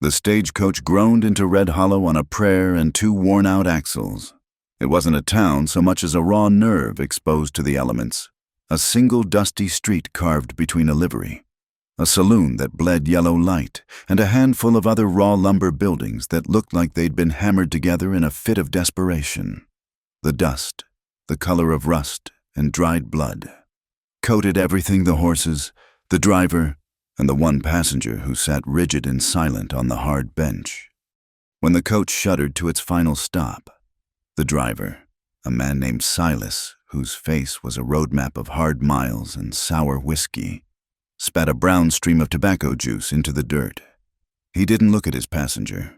The stagecoach groaned into Red Hollow on a prayer and two worn-out axles. It wasn't a town so much as a raw nerve exposed to the elements. A single dusty street carved between a livery, a saloon that bled yellow light, and a handful of other raw lumber buildings that looked like they'd been hammered together in a fit of desperation. The dust, the color of rust and dried blood, coated everything: the horses, the driver, and the one passenger who sat rigid and silent on the hard bench. When the coach shuddered to its final stop, the driver, a man named Silas, whose face was a roadmap of hard miles and sour whiskey, spat a brown stream of tobacco juice into the dirt. He didn't look at his passenger.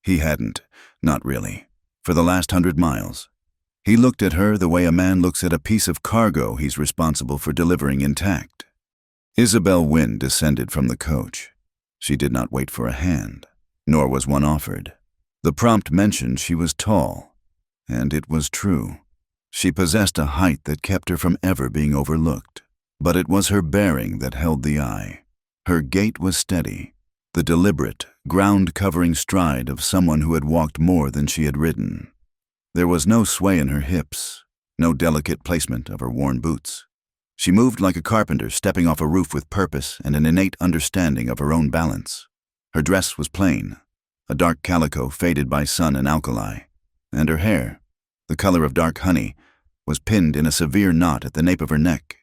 He hadn't, not really, for the last 100 miles. He looked at her the way a man looks at a piece of cargo he's responsible for delivering intact. Isabel Wynne descended from the coach. She did not wait for a hand, nor was one offered. The prompt mentioned she was tall, and it was true. She possessed a height that kept her from ever being overlooked, but it was her bearing that held the eye. Her gait was steady, the deliberate, ground-covering stride of someone who had walked more than she had ridden. There was no sway in her hips, no delicate placement of her worn boots. She moved like a carpenter stepping off a roof with purpose and an innate understanding of her own balance. Her dress was plain, a dark calico faded by sun and alkali, and her hair, the color of dark honey, was pinned in a severe knot at the nape of her neck.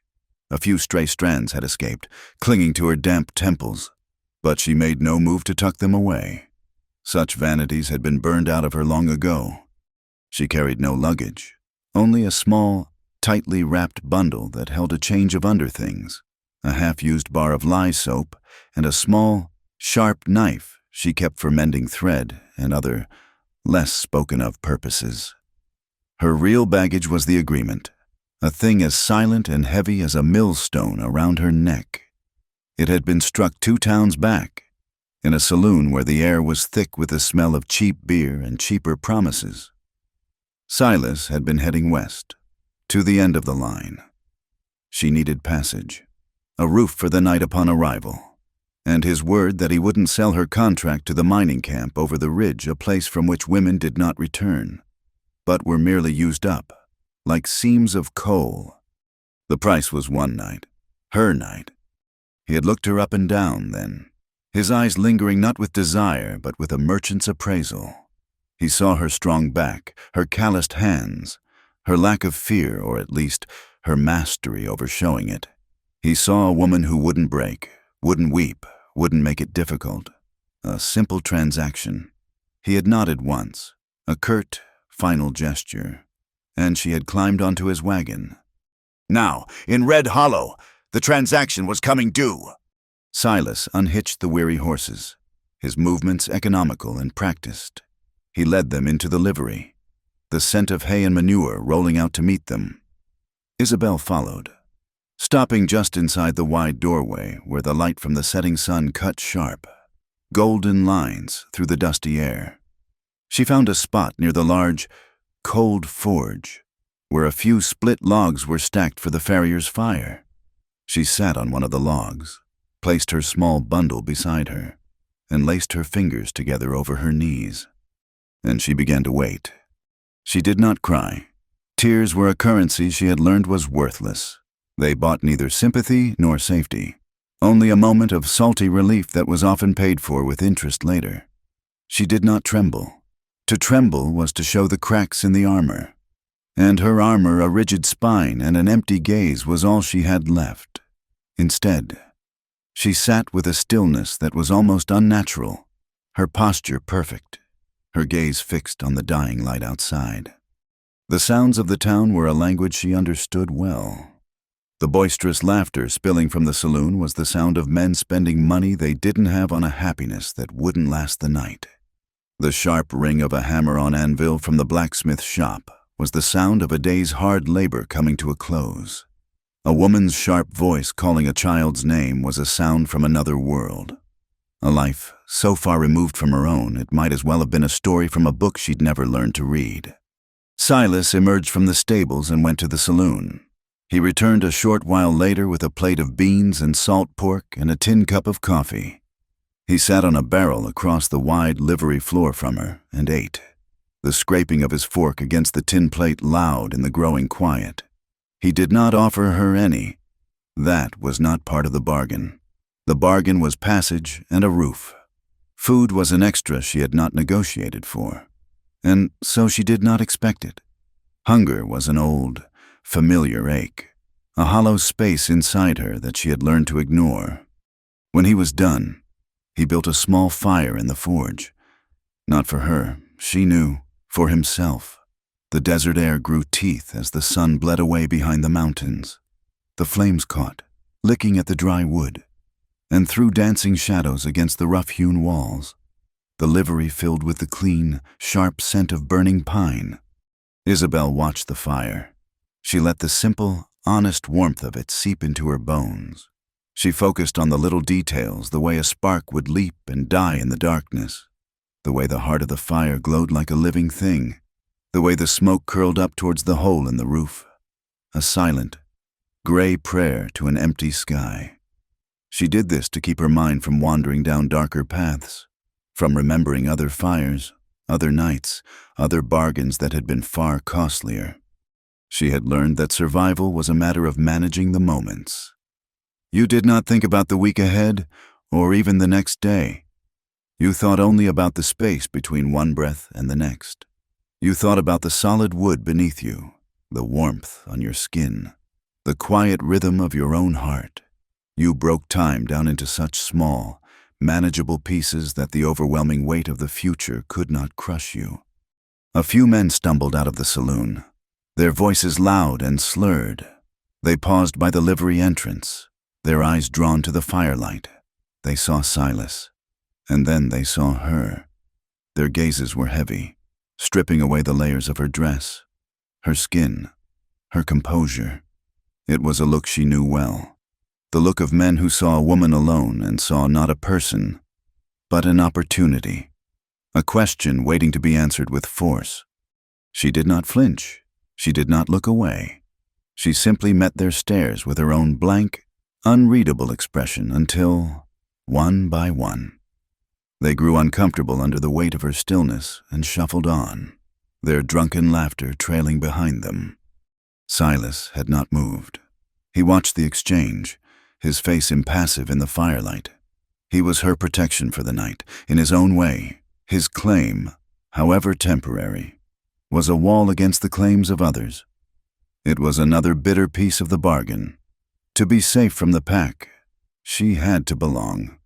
A few stray strands had escaped, clinging to her damp temples, but she made no move to tuck them away. Such vanities had been burned out of her long ago. She carried no luggage, only a small, tightly wrapped bundle that held a change of underthings, a half-used bar of lye soap, and a small, sharp knife she kept for mending thread and other, less spoken-of purposes. Her real baggage was the agreement, a thing as silent and heavy as a millstone around her neck. It had been struck 2 towns back, in a saloon where the air was thick with the smell of cheap beer and cheaper promises. Silas had been heading west, to the end of the line. She needed passage, a roof for the night upon arrival, and his word that he wouldn't sell her contract to the mining camp over the ridge, a place from which women did not return, but were merely used up, like seams of coal. The price was one night, her night. He had looked her up and down then, his eyes lingering not with desire but with a merchant's appraisal. He saw her strong back, her calloused hands, her lack of fear, or at least her mastery over showing it. He saw a woman who wouldn't break, wouldn't weep, wouldn't make it difficult. A simple transaction. He had nodded once, a curt, final gesture, and she had climbed onto his wagon. Now, in Red Hollow, the transaction was coming due. Silas unhitched the weary horses, his movements economical and practiced. He led them into the livery, the scent of hay and manure rolling out to meet them. Isabel followed, stopping just inside the wide doorway where the light from the setting sun cut sharp, golden lines through the dusty air. She found a spot near the large, cold forge, where a few split logs were stacked for the farrier's fire. She sat on one of the logs, placed her small bundle beside her, and laced her fingers together over her knees. And she began to wait. She did not cry. Tears were a currency she had learned was worthless. They bought neither sympathy nor safety, only a moment of salty relief that was often paid for with interest later. She did not tremble. To tremble was to show the cracks in the armor, and her armor, a rigid spine and an empty gaze, was all she had left. Instead, she sat with a stillness that was almost unnatural, her posture perfect, her gaze fixed on the dying light outside. The sounds of the town were a language she understood well. The boisterous laughter spilling from the saloon was the sound of men spending money they didn't have on a happiness that wouldn't last the night. The sharp ring of a hammer on anvil from the blacksmith shop was the sound of a day's hard labor coming to a close. A woman's sharp voice calling a child's name was a sound from another world. A life so far removed from her own, it might as well have been a story from a book she'd never learned to read. Silas emerged from the stables and went to the saloon. He returned a short while later with a plate of beans and salt pork and a tin cup of coffee. He sat on a barrel across the wide livery floor from her and ate, the scraping of his fork against the tin plate loud in the growing quiet. He did not offer her any. That was not part of the bargain. The bargain was passage and a roof. Food was an extra she had not negotiated for, and so she did not expect it. Hunger was an old, familiar ache, a hollow space inside her that she had learned to ignore. When he was done, he built a small fire in the forge. Not for her, she knew, for himself. The desert air grew teeth as the sun bled away behind the mountains. The flames caught, licking at the dry wood, and threw dancing shadows against the rough-hewn walls. The livery filled with the clean, sharp scent of burning pine. Isabel watched the fire. She let the simple, honest warmth of it seep into her bones. She focused on the little details, the way a spark would leap and die in the darkness, the way the heart of the fire glowed like a living thing, the way the smoke curled up towards the hole in the roof. A silent, gray prayer to an empty sky. She did this to keep her mind from wandering down darker paths, from remembering other fires, other nights, other bargains that had been far costlier. She had learned that survival was a matter of managing the moments. You did not think about the week ahead, or even the next day. You thought only about the space between one breath and the next. You thought about the solid wood beneath you, the warmth on your skin, the quiet rhythm of your own heart. You broke time down into such small, manageable pieces that the overwhelming weight of the future could not crush you. A few men stumbled out of the saloon, their voices loud and slurred. They paused by the livery entrance, their eyes drawn to the firelight. They saw Silas, and then they saw her. Their gazes were heavy, stripping away the layers of her dress, her skin, her composure. It was a look she knew well, the look of men who saw a woman alone and saw not a person, but an opportunity, a question waiting to be answered with force. She did not flinch. She did not look away. She simply met their stares with her own blank, unreadable expression until, one by one, they grew uncomfortable under the weight of her stillness and shuffled on, their drunken laughter trailing behind them. Silas had not moved. He watched the exchange, his face impassive in the firelight. He was her protection for the night, in his own way. His claim, however temporary, was a wall against the claims of others. It was another bitter piece of the bargain. To be safe from the pack, she had to belong,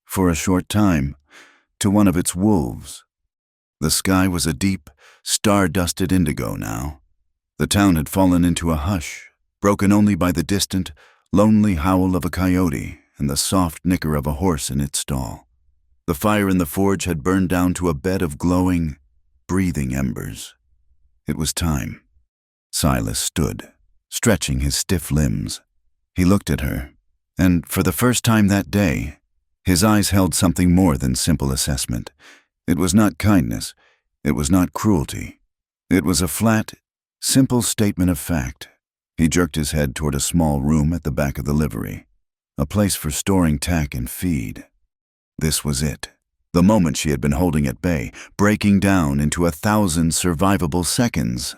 for a short time, to one of its wolves. The sky was a deep, star-dusted indigo now. The town had fallen into a hush, broken only by the distant, lonely howl of a coyote and the soft nicker of a horse in its stall. The fire in the forge had burned down to a bed of glowing, breathing embers. It was time. Silas stood, stretching his stiff limbs. He looked at her, and for the first time that day, his eyes held something more than simple assessment. It was not kindness. It was not cruelty. It was a flat, simple statement of fact. He jerked his head toward a small room at the back of the livery, a place for storing tack and feed. This was it, the moment she had been holding at bay, breaking down into 1,000 survivable seconds.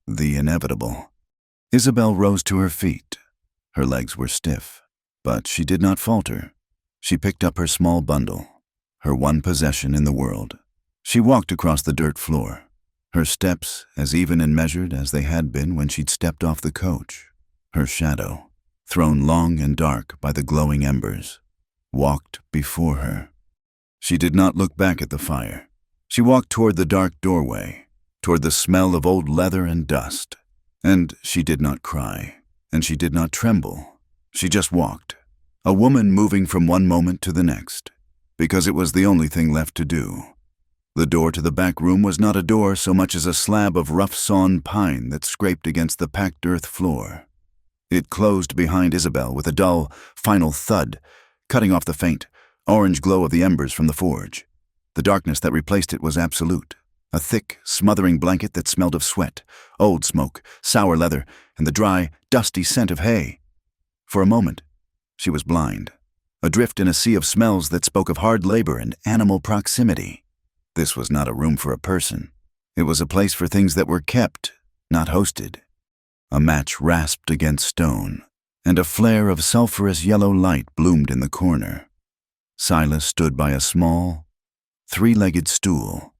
The inevitable. Isabel rose to her feet. Her legs were stiff, but she did not falter. She picked up her small bundle, her one possession in the world. She walked across the dirt floor, her steps as even and measured as they had been when she'd stepped off the coach. Her shadow, thrown long and dark by the glowing embers, walked before her. She did not look back at the fire. She walked toward the dark doorway, toward the smell of old leather and dust. And she did not cry, and she did not tremble. She just walked, a woman moving from one moment to the next, because it was the only thing left to do. The door to the back room was not a door so much as a slab of rough-sawn pine that scraped against the packed earth floor. It closed behind Isabel with a dull, final thud, cutting off the faint, orange glow of the embers from the forge. The darkness that replaced it was absolute, a thick, smothering blanket that smelled of sweat, old smoke, sour leather, and the dry, dusty scent of hay. For a moment, she was blind, adrift in a sea of smells that spoke of hard labor and animal proximity. This was not a room for a person. It was a place for things that were kept, not hosted. A match rasped against stone, and a flare of sulphurous yellow light bloomed in the corner. Silas stood by a small, three-legged stool,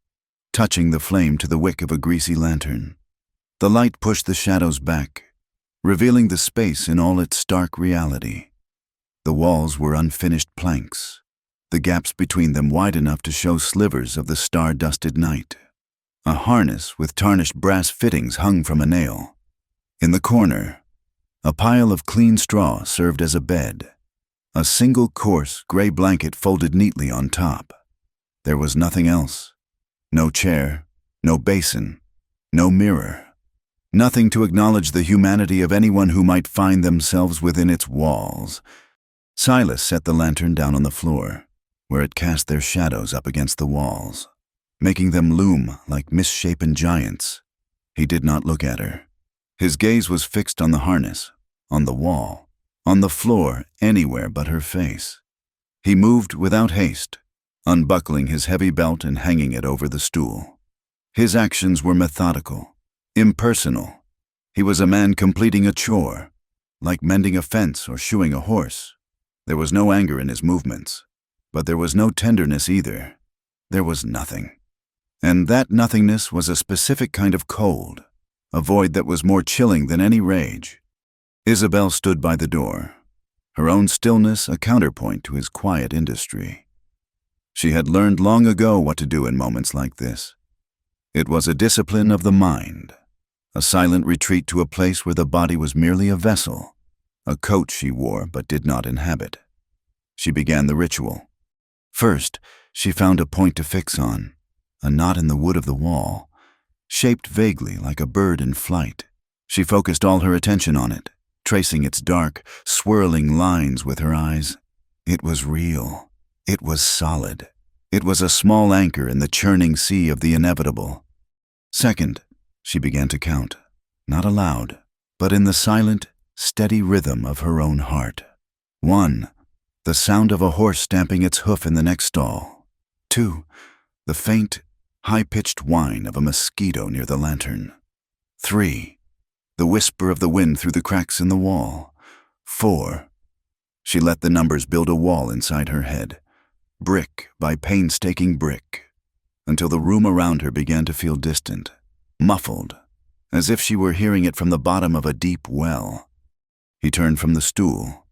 touching the flame to the wick of a greasy lantern. The light pushed the shadows back, revealing the space in all its stark reality. The walls were unfinished planks, the gaps between them wide enough to show slivers of the star-dusted night. A harness with tarnished brass fittings hung from a nail. In the corner, a pile of clean straw served as a bed, a single coarse gray blanket folded neatly on top. There was nothing else. No chair, no basin, no mirror. Nothing to acknowledge the humanity of anyone who might find themselves within its walls. Silas set the lantern down on the floor, where it cast their shadows up against the walls, making them loom like misshapen giants. He did not look at her. His gaze was fixed on the harness, on the wall, on the floor, anywhere but her face. He moved without haste, unbuckling his heavy belt and hanging it over the stool. His actions were methodical, impersonal. He was a man completing a chore, like mending a fence or shoeing a horse. There was no anger in his movements, but there was no tenderness either. There was nothing. And that nothingness was a specific kind of cold, a void that was more chilling than any rage. Isabel stood by the door, her own stillness a counterpoint to his quiet industry. She had learned long ago what to do in moments like this. It was a discipline of the mind, a silent retreat to a place where the body was merely a vessel, a coat she wore but did not inhabit. She began the ritual. First, she found a point to fix on, a knot in the wood of the wall, shaped vaguely like a bird in flight. She focused all her attention on it, tracing its dark, swirling lines with her eyes. It was real. It was solid. It was a small anchor in the churning sea of the inevitable. Second, she began to count, not aloud, but in the silent, steady rhythm of her own heart. 1, the sound of a horse stamping its hoof in the next stall. 2, the faint, high-pitched whine of a mosquito near the lantern. 3, the whisper of the wind through the cracks in the wall. 4, she let the numbers build a wall inside her head, brick by painstaking brick, until the room around her began to feel distant, muffled, as if she were hearing it from the bottom of a deep well. He turned from the stool.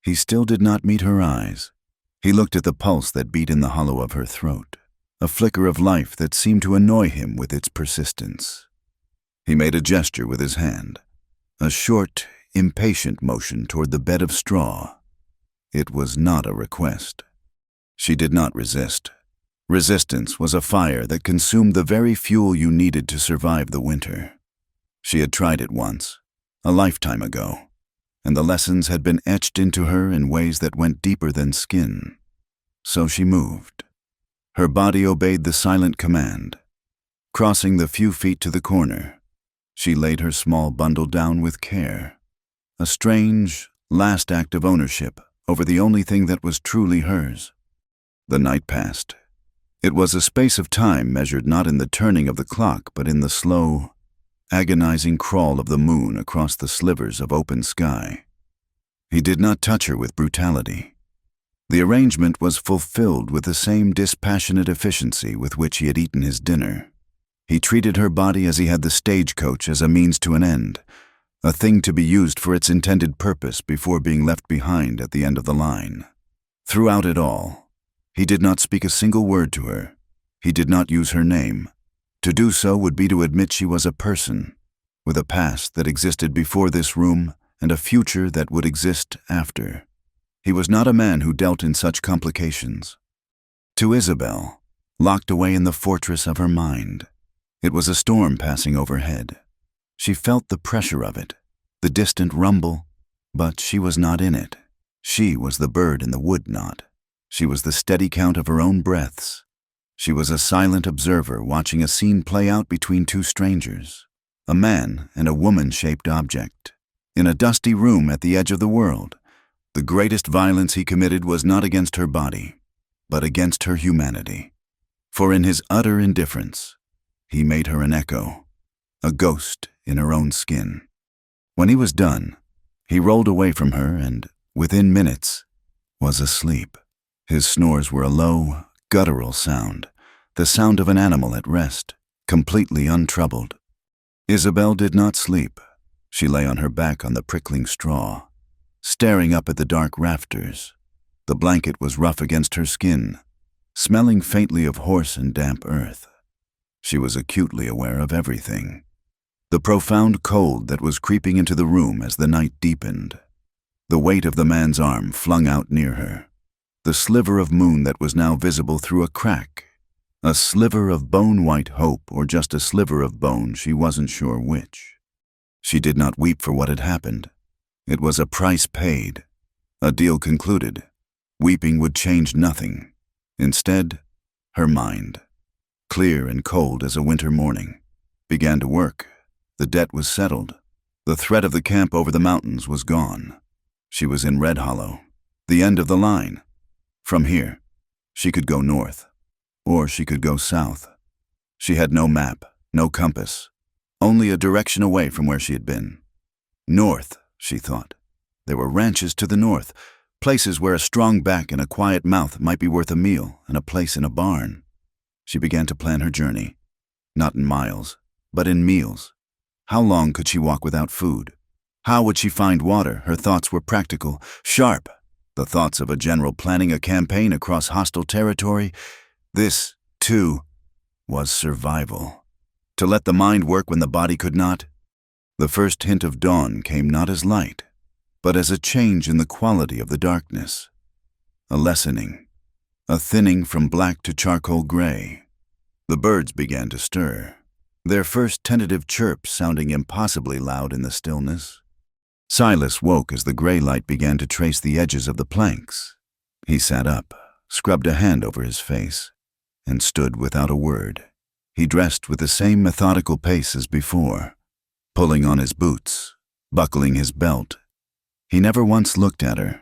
He still did not meet her eyes. He looked at the pulse that beat in the hollow of her throat, a flicker of life that seemed to annoy him with its persistence. He made a gesture with his hand, a short, impatient motion toward the bed of straw. It was not a request. She did not resist. Resistance was a fire that consumed the very fuel you needed to survive the winter. She had tried it once, a lifetime ago, and the lessons had been etched into her in ways that went deeper than skin. So she moved. Her body obeyed the silent command. Crossing the few feet to the corner, she laid her small bundle down with care, a strange, last act of ownership over the only thing that was truly hers. The night passed. It was a space of time measured not in the turning of the clock, but in the slow, agonizing crawl of the moon across the slivers of open sky. He did not touch her with brutality. The arrangement was fulfilled with the same dispassionate efficiency with which he had eaten his dinner. He treated her body as he had the stagecoach as a means to an end, a thing to be used for its intended purpose before being left behind at the end of the line. Throughout it all, he did not speak a single word to her. He did not use her name. To do so would be to admit she was a person, with a past that existed before this room and a future that would exist after. He was not a man who dealt in such complications. To Isabel, locked away in the fortress of her mind, it was a storm passing overhead. She felt the pressure of it, the distant rumble, but she was not in it. She was the bird in the wood knot. She was the steady count of her own breaths. She was a silent observer watching a scene play out between two strangers, a man and a woman-shaped object, in a dusty room at the edge of the world, The greatest violence he committed was not against her body, but against her humanity. For in his utter indifference, he made her an echo, a ghost in her own skin. When he was done, he rolled away from her and, within minutes, was asleep. His snores were a low, guttural sound, the sound of an animal at rest, completely untroubled. Isabel did not sleep. She lay on her back on the prickling straw, staring up at the dark rafters. The blanket was rough against her skin, smelling faintly of horse and damp earth. She was acutely aware of everything. The profound cold that was creeping into the room as the night deepened. The weight of the man's arm flung out near her. The sliver of moon that was now visible through a crack. A sliver of bone-white hope, or just a sliver of bone, she wasn't sure which. She did not weep for what had happened. It was a price paid, a deal concluded. Weeping would change nothing. Instead, her mind, clear and cold as a winter morning, began to work. The debt was settled. The threat of the camp over the mountains was gone. She was in Red Hollow, the end of the line. From here, she could go north, or she could go south. She had no map, no compass, only a direction away from where she had been. North, she thought. There were ranches to the north, places where a strong back and a quiet mouth might be worth a meal and a place in a barn. She began to plan her journey, not in miles, but in meals. How long could she walk without food? How would she find water? Her thoughts were practical, sharp. The thoughts of a general planning a campaign across hostile territory. This, too, was survival. To let the mind work when the body could not. The first hint of dawn came not as light, but as a change in the quality of the darkness. A lessening, a thinning from black to charcoal gray. The birds began to stir, their first tentative chirps sounding impossibly loud in the stillness. Silas woke as the gray light began to trace the edges of the planks. He sat up, scrubbed a hand over his face, and stood without a word. He dressed with the same methodical pace as before, pulling on his boots, buckling his belt. He never once looked at her.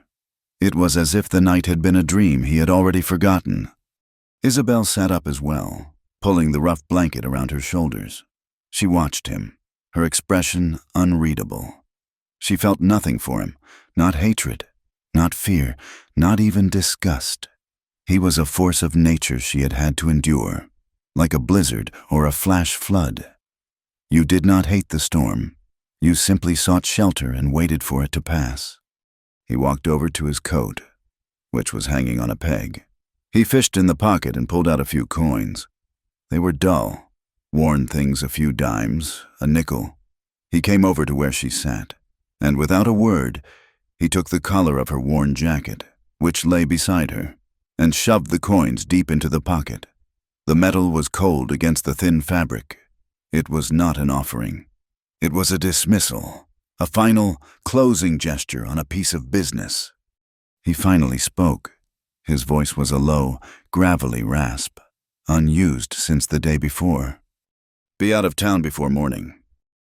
It was as if the night had been a dream he had already forgotten. Isabel sat up as well, pulling the rough blanket around her shoulders. She watched him, her expression unreadable. She felt nothing for him, not hatred, not fear, not even disgust. He was a force of nature she had had to endure, like a blizzard or a flash flood. You did not hate the storm. You simply sought shelter and waited for it to pass. He walked over to his coat, which was hanging on a peg. He fished in the pocket and pulled out a few coins. They were dull, worn things, a few dimes, a nickel. He came over to where she sat, and without a word, he took the collar of her worn jacket, which lay beside her, and shoved the coins deep into the pocket. The metal was cold against the thin fabric. It was not an offering. It was a dismissal, a final, closing gesture on a piece of business. He finally spoke. His voice was a low, gravelly rasp, unused since the day before. "Be out of town before morning."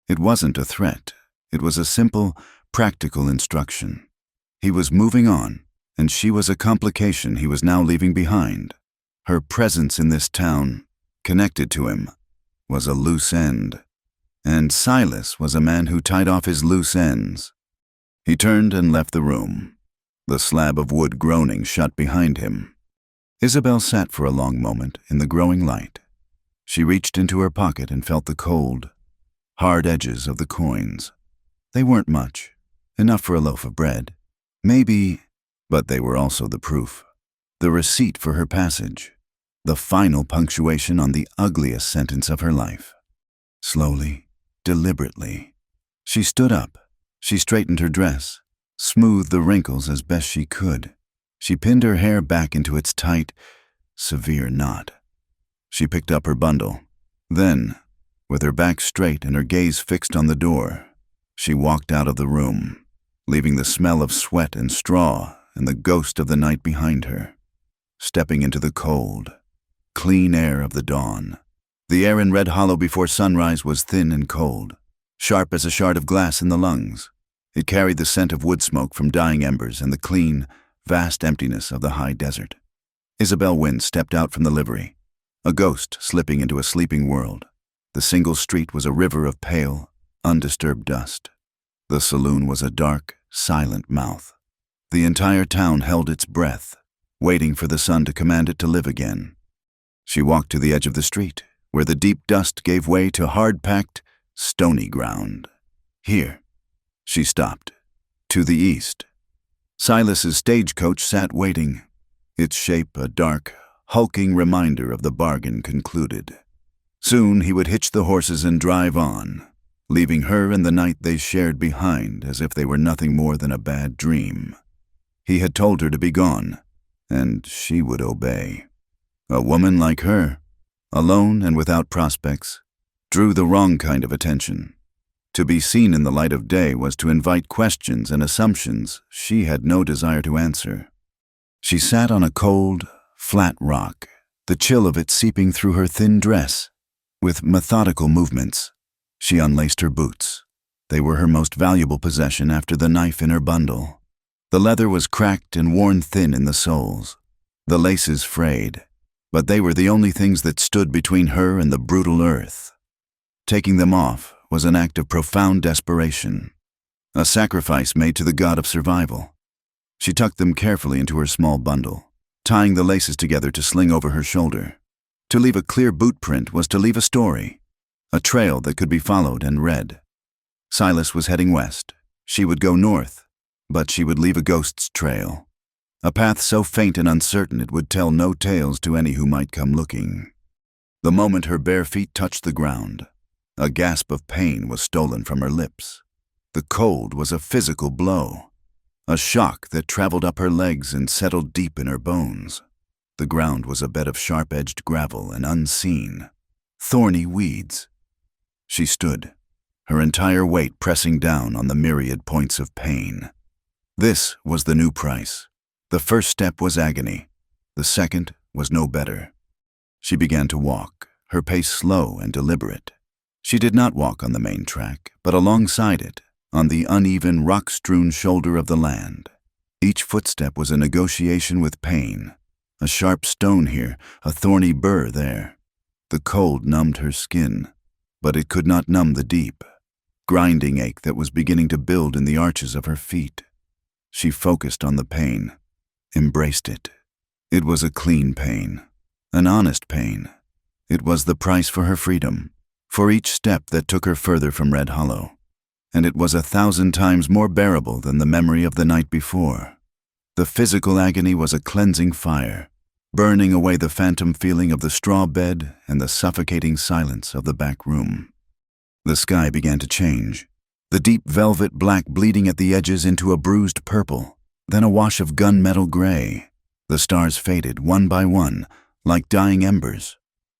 It wasn't a threat. It was a simple, practical instruction. He was moving on, and she was a complication he was now leaving behind. Her presence in this town, connected to him, was a loose end. And Silas was a man who tied off his loose ends. He turned and left the room, the slab of wood groaning shut behind him. Isabel sat for a long moment in the growing light. She reached into her pocket and felt the cold, hard edges of the coins. They weren't much, enough for a loaf of bread. Maybe, but they were also the proof, the receipt for her passage, the final punctuation on the ugliest sentence of her life. Slowly, deliberately, she stood up. She straightened her dress, smoothed the wrinkles as best she could. She pinned her hair back into its tight, severe knot. She picked up her bundle. Then, with her back straight and her gaze fixed on the door, she walked out of the room, leaving the smell of sweat and straw and the ghost of the night behind her, stepping into the cold, clean air of the dawn. The air in Red Hollow before sunrise was thin and cold, sharp as a shard of glass in the lungs. It carried the scent of wood smoke from dying embers and the clean, vast emptiness of the high desert. Isabel Wynne stepped out from the livery, a ghost slipping into a sleeping world. The single street was a river of pale, undisturbed dust. The saloon was a dark, silent mouth. The entire town held its breath, waiting for the sun to command it to live again. She walked to the edge of the street, where the deep dust gave way to hard-packed, stony ground. Here, she stopped. To the east, Silas's stagecoach sat waiting, its shape a dark, hulking reminder of the bargain concluded. Soon he would hitch the horses and drive on, leaving her and the night they shared behind as if they were nothing more than a bad dream. He had told her to be gone, and she would obey. A woman like her, alone and without prospects, drew the wrong kind of attention. To be seen in the light of day was to invite questions and assumptions she had no desire to answer. She sat on a cold, flat rock, the chill of it seeping through her thin dress. With methodical movements, she unlaced her boots. They were her most valuable possession after the knife in her bundle. The leather was cracked and worn thin in the soles, the laces frayed, but they were the only things that stood between her and the brutal earth. Taking them off was an act of profound desperation, a sacrifice made to the god of survival. She tucked them carefully into her small bundle, tying the laces together to sling over her shoulder. To leave a clear boot print was to leave a story, a trail that could be followed and read. Silas was heading west. She would go north, but she would leave a ghost's trail, a path so faint and uncertain it would tell no tales to any who might come looking. The moment her bare feet touched the ground, a gasp of pain was stolen from her lips. The cold was a physical blow, a shock that traveled up her legs and settled deep in her bones. The ground was a bed of sharp-edged gravel and unseen, thorny weeds. She stood, her entire weight pressing down on the myriad points of pain. This was the new price. The first step was agony. The second was no better. She began to walk, her pace slow and deliberate. She did not walk on the main track, but alongside it, on the uneven, rock-strewn shoulder of the land. Each footstep was a negotiation with pain. A sharp stone here, a thorny burr there. The cold numbed her skin, but it could not numb the deep, grinding ache that was beginning to build in the arches of her feet. She focused on the pain, embraced it. It was a clean pain, an honest pain. It was the price for her freedom, for each step that took her further from Red Hollow. And it was 1,000 times more bearable than the memory of the night before. The physical agony was a cleansing fire, burning away the phantom feeling of the straw bed and the suffocating silence of the back room. The sky began to change, the deep velvet black bleeding at the edges into a bruised purple, then a wash of gunmetal gray. The stars faded one by one, like dying embers.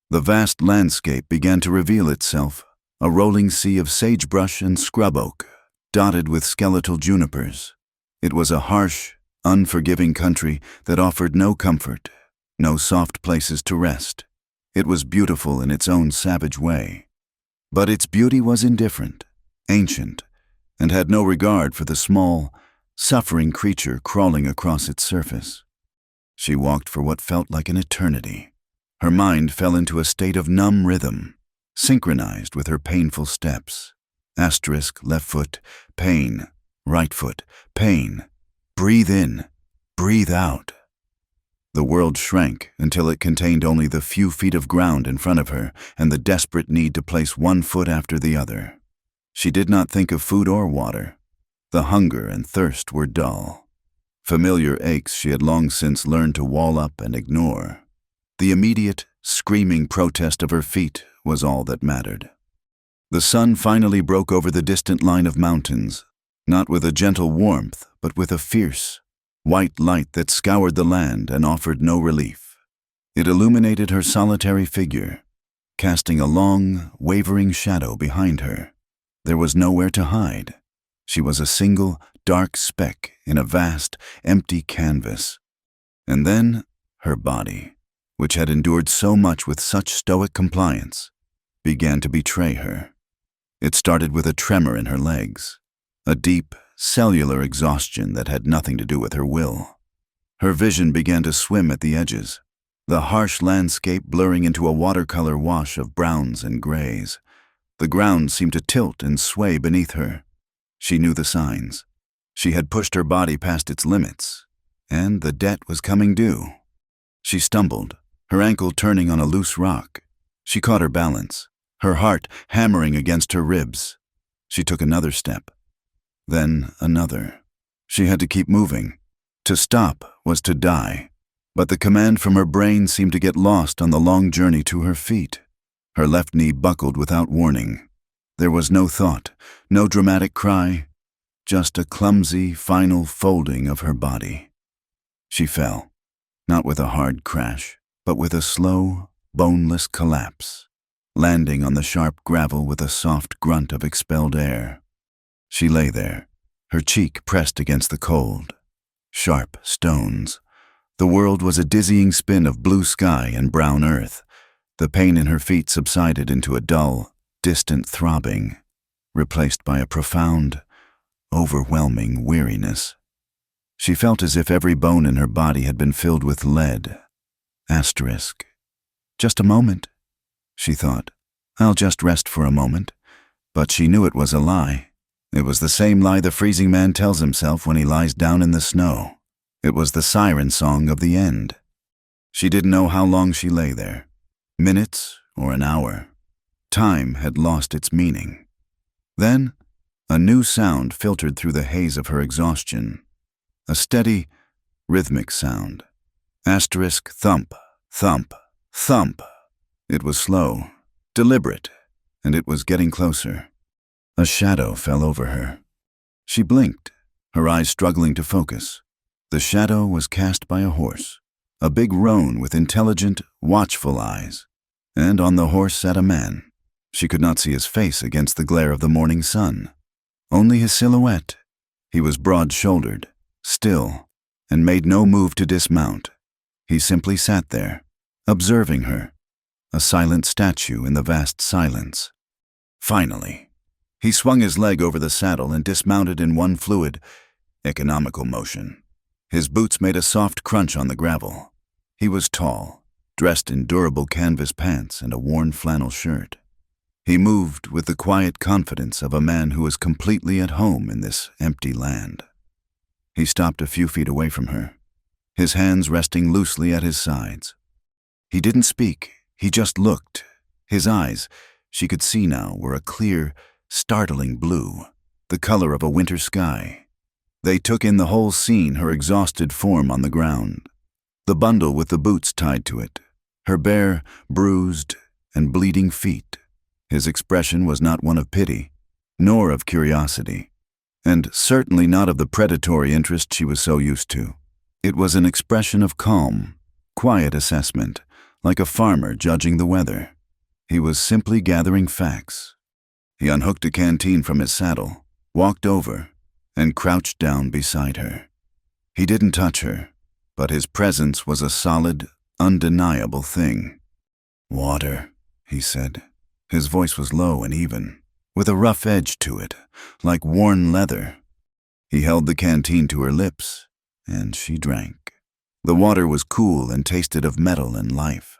The vast landscape began to reveal itself, a rolling sea of sagebrush and scrub oak, dotted with skeletal junipers. It was a harsh, unforgiving country that offered no comfort, no soft places to rest. It was beautiful in its own savage way. But its beauty was indifferent, ancient, and had no regard for the small, suffering creature crawling across its surface. She walked for what felt like an eternity. Her mind fell into a state of numb rhythm, synchronized with her painful steps. Asterisk, left foot, pain, right foot, pain. Breathe in, breathe out. The world shrank until it contained only the few feet of ground in front of her and the desperate need to place one foot after the other. She did not think of food or water. The hunger and thirst were dull. Familiar aches she had long since learned to wall up and ignore. The immediate, screaming protest of her feet was all that mattered. The sun finally broke over the distant line of mountains, not with a gentle warmth, but with a fierce, white light that scoured the land and offered no relief. It illuminated her solitary figure, casting a long, wavering shadow behind her. There was nowhere to hide. She was a single, dark speck in a vast, empty canvas. And then, her body, which had endured so much with such stoic compliance, began to betray her. It started with a tremor in her legs, a deep, cellular exhaustion that had nothing to do with her will. Her vision began to swim at the edges, the harsh landscape blurring into a watercolor wash of browns and grays. The ground seemed to tilt and sway beneath her. She knew the signs. She had pushed her body past its limits, and the debt was coming due. She stumbled, her ankle turning on a loose rock. She caught her balance, her heart hammering against her ribs. She took another step, then another. She had to keep moving. To stop was to die, but the command from her brain seemed to get lost on the long journey to her feet. Her left knee buckled without warning. There was no thought, no dramatic cry, just a clumsy, final folding of her body. She fell, not with a hard crash, but with a slow, boneless collapse, landing on the sharp gravel with a soft grunt of expelled air. She lay there, her cheek pressed against the cold, sharp stones. The world was a dizzying spin of blue sky and brown earth. The pain in her feet subsided into a dull, distant throbbing, replaced by a profound, overwhelming weariness. She felt as if every bone in her body had been filled with lead. Asterisk. Just a moment, she thought. I'll just rest for a moment. But she knew it was a lie. It was the same lie the freezing man tells himself when he lies down in the snow. It was the siren song of the end. She didn't know how long she lay there. Minutes or an hour. Time had lost its meaning. Then, a new sound filtered through the haze of her exhaustion. A steady, rhythmic sound. Asterisk thump, thump, thump. It was slow, deliberate, and it was getting closer. A shadow fell over her. She blinked, her eyes struggling to focus. The shadow was cast by a horse, a big roan with intelligent, watchful eyes. And on the horse sat a man. She could not see his face against the glare of the morning sun. Only his silhouette. He was broad-shouldered, still, and made no move to dismount. He simply sat there, observing her, a silent statue in the vast silence. Finally, he swung his leg over the saddle and dismounted in one fluid, economical motion. His boots made a soft crunch on the gravel. He was tall, dressed in durable canvas pants and a worn flannel shirt. He moved with the quiet confidence of a man who is completely at home in this empty land. He stopped a few feet away from her, his hands resting loosely at his sides. He didn't speak, he just looked. His eyes, she could see now, were a clear, startling blue, the color of a winter sky. They took in the whole scene, her exhausted form on the ground, the bundle with the boots tied to it, her bare, bruised, and bleeding feet. His expression was not one of pity, nor of curiosity, and certainly not of the predatory interest she was so used to. It was an expression of calm, quiet assessment, like a farmer judging the weather. He was simply gathering facts. He unhooked a canteen from his saddle, walked over, and crouched down beside her. He didn't touch her, but his presence was a solid, undeniable thing. "Water," he said. His voice was low and even, with a rough edge to it, like worn leather. He held the canteen to her lips, and she drank. The water was cool and tasted of metal and life.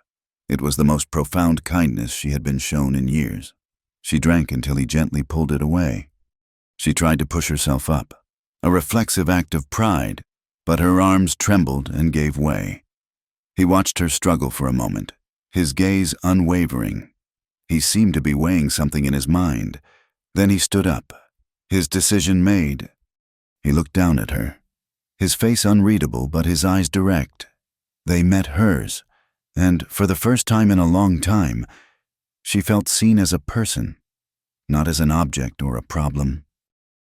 It was the most profound kindness she had been shown in years. She drank until he gently pulled it away. She tried to push herself up, a reflexive act of pride, but her arms trembled and gave way. He watched her struggle for a moment, his gaze unwavering. He seemed to be weighing something in his mind. Then he stood up, his decision made. He looked down at her, his face unreadable but his eyes direct. They met hers, and for the first time in a long time, she felt seen as a person, not as an object or a problem.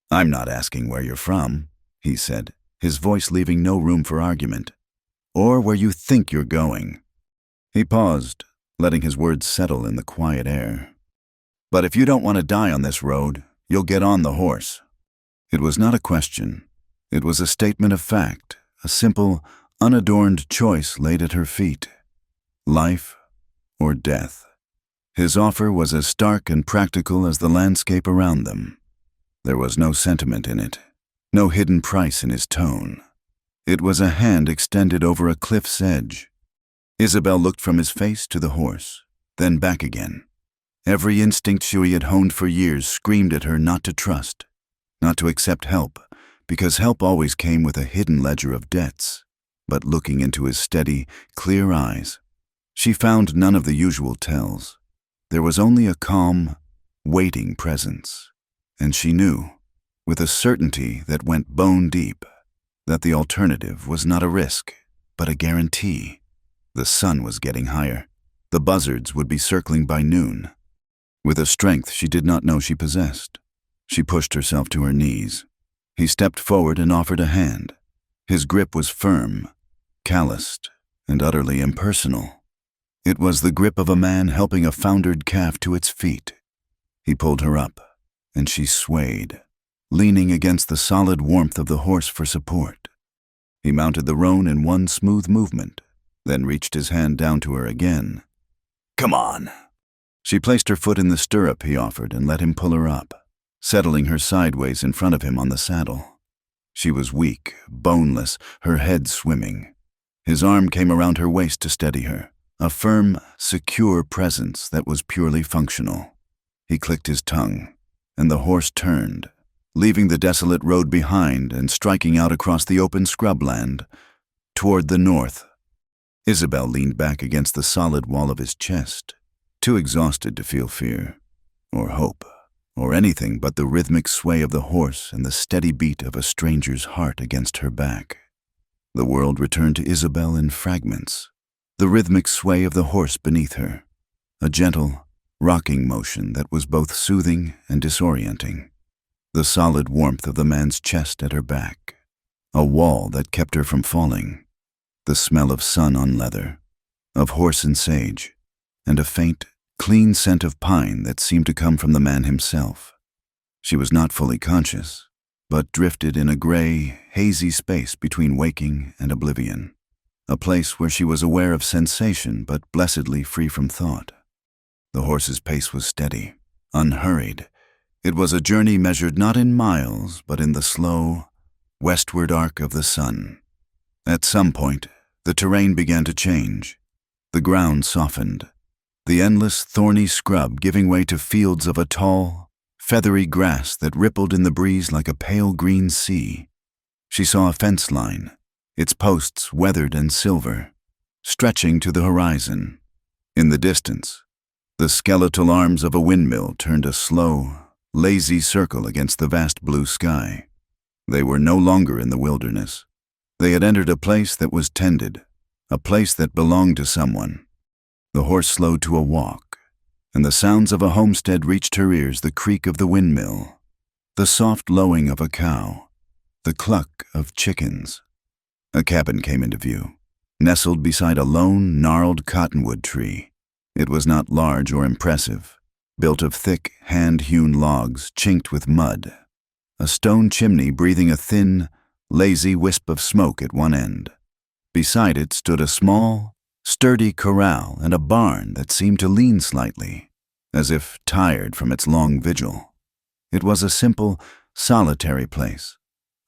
"I'm not asking where you're from," he said, his voice leaving no room for argument, "or where you think you're going." He paused, letting his words settle in the quiet air. "But if you don't want to die on this road, you'll get on the horse." It was not a question. It was a statement of fact, a simple, unadorned choice laid at her feet. Life or death. His offer was as stark and practical as the landscape around them. There was no sentiment in it, no hidden price in his tone. It was a hand extended over a cliff's edge. Isabel looked from his face to the horse, then back again. Every instinct she had honed for years screamed at her not to trust, not to accept help, because help always came with a hidden ledger of debts. But looking into his steady, clear eyes, she found none of the usual tells. There was only a calm, waiting presence. And she knew, with a certainty that went bone deep, that the alternative was not a risk, but a guarantee. The sun was getting higher. The buzzards would be circling by noon. With a strength she did not know she possessed, she pushed herself to her knees. He stepped forward and offered a hand. His grip was firm, calloused, and utterly impersonal. It was the grip of a man helping a foundered calf to its feet. He pulled her up, and she swayed, leaning against the solid warmth of the horse for support. He mounted the roan in one smooth movement, then reached his hand down to her again. "Come on." She placed her foot in the stirrup he offered and let him pull her up, settling her sideways in front of him on the saddle. She was weak, boneless, her head swimming. His arm came around her waist to steady her, a firm, secure presence that was purely functional. He clicked his tongue, and the horse turned, leaving the desolate road behind and striking out across the open scrubland, toward the north. Isabel leaned back against the solid wall of his chest, too exhausted to feel fear, or hope, or anything but the rhythmic sway of the horse and the steady beat of a stranger's heart against her back. The world returned to Isabel in fragments, the rhythmic sway of the horse beneath her, a gentle, rocking motion that was both soothing and disorienting, the solid warmth of the man's chest at her back, a wall that kept her from falling, the smell of sun on leather, of horse and sage, and a faint, clean scent of pine that seemed to come from the man himself. She was not fully conscious, but drifted in a gray, hazy space between waking and oblivion, a place where she was aware of sensation but blessedly free from thought. The horse's pace was steady, unhurried. It was a journey measured not in miles, but in the slow, westward arc of the sun. At some point, the terrain began to change. The ground softened, the endless thorny scrub giving way to fields of a tall, feathery grass that rippled in the breeze like a pale green sea. She saw a fence line, its posts weathered and silver, stretching to the horizon. In the distance, the skeletal arms of a windmill turned a slow, lazy circle against the vast blue sky. They were no longer in the wilderness. They had entered a place that was tended, a place that belonged to someone. The horse slowed to a walk, and the sounds of a homestead reached her ears, the creak of the windmill, the soft lowing of a cow, the cluck of chickens. A cabin came into view, nestled beside a lone, gnarled cottonwood tree. It was not large or impressive, built of thick, hand-hewn logs chinked with mud, a stone chimney breathing a thin, lazy wisp of smoke at one end. Beside it stood a small, sturdy corral and a barn that seemed to lean slightly, as if tired from its long vigil. It was a simple, solitary place,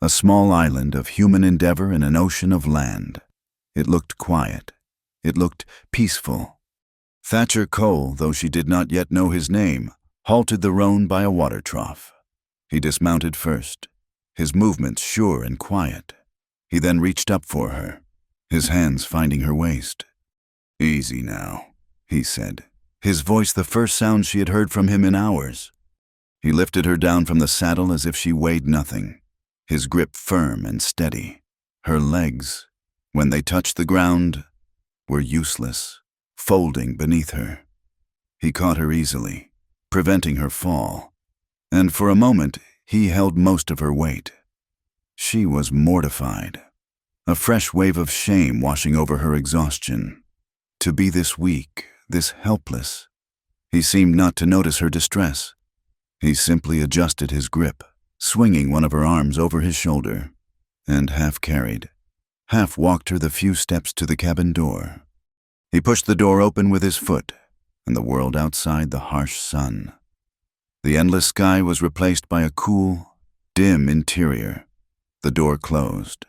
a small island of human endeavor in an ocean of land. It looked quiet. It looked peaceful. Thatcher Cole, though she did not yet know his name, halted the roan by a water trough. He dismounted first, his movements sure and quiet. He then reached up for her, his hands finding her waist. "Easy now," he said, his voice the first sound she had heard from him in hours. He lifted her down from the saddle as if she weighed nothing, his grip firm and steady. Her legs, when they touched the ground, were useless, folding beneath her. He caught her easily, preventing her fall, and for a moment he held most of her weight. She was mortified, a fresh wave of shame washing over her exhaustion. To be this weak, this helpless. He seemed not to notice her distress. He simply adjusted his grip, swinging one of her arms over his shoulder, and half carried, half walked her the few steps to the cabin door. He pushed the door open with his foot, and the world outside the harsh sun. The endless sky was replaced by a cool, dim interior, The door closed,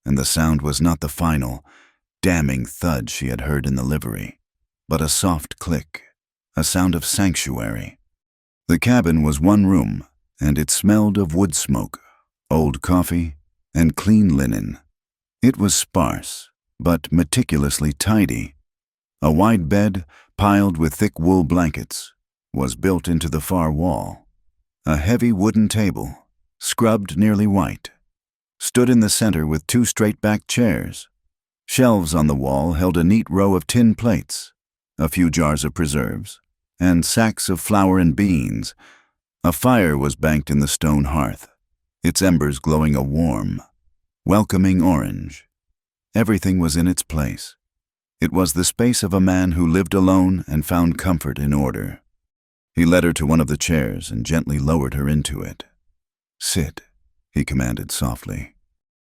and the sound was not the final, damning thud she had heard in the livery, but a soft click, a sound of sanctuary. The cabin was one room, and it smelled of wood smoke, old coffee, and clean linen. It was sparse, but meticulously tidy. A wide bed, piled with thick wool blankets, was built into the far wall. A heavy wooden table, scrubbed nearly white, stood in the center with two straight-backed chairs. Shelves on the wall held a neat row of tin plates, a few jars of preserves, and sacks of flour and beans. A fire was banked in the stone hearth, its embers glowing a warm, welcoming orange. Everything was in its place. It was the space of a man who lived alone and found comfort in order. He led her to one of the chairs and gently lowered her into it. "Sit," he commanded softly.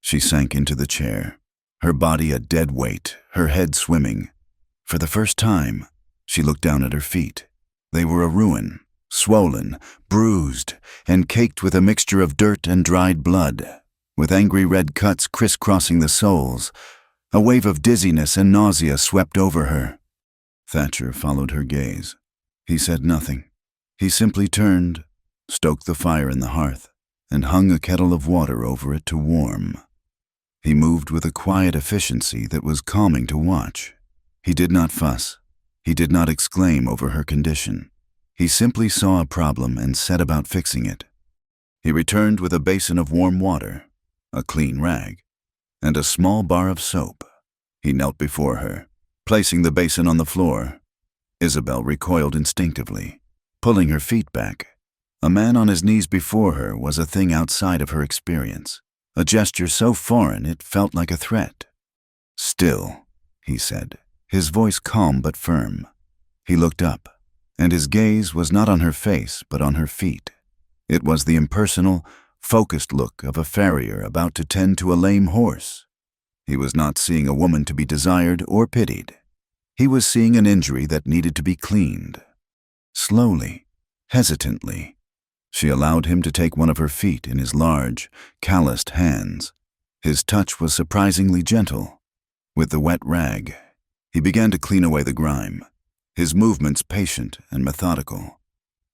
She sank into the chair, her body a dead weight, her head swimming. For the first time, she looked down at her feet. They were a ruin, swollen, bruised, and caked with a mixture of dirt and dried blood, with angry red cuts crisscrossing the soles. A wave of dizziness and nausea swept over her. Thatcher followed her gaze. He said nothing. He simply turned, stoked the fire in the hearth, and hung a kettle of water over it to warm. He moved with a quiet efficiency that was calming to watch. He did not fuss. He did not exclaim over her condition. He simply saw a problem and set about fixing it. He returned with a basin of warm water, a clean rag, and a small bar of soap. He knelt before her, placing the basin on the floor. Isabel recoiled instinctively, pulling her feet back. A man on his knees before her was a thing outside of her experience, a gesture so foreign it felt like a threat. "Still," he said, his voice calm but firm. He looked up, and his gaze was not on her face but on her feet. It was the impersonal, focused look of a farrier about to tend to a lame horse. He was not seeing a woman to be desired or pitied. He was seeing an injury that needed to be cleaned. Slowly, hesitantly, she allowed him to take one of her feet in his large, calloused hands. His touch was surprisingly gentle. With the wet rag, he began to clean away the grime, his movements patient and methodical.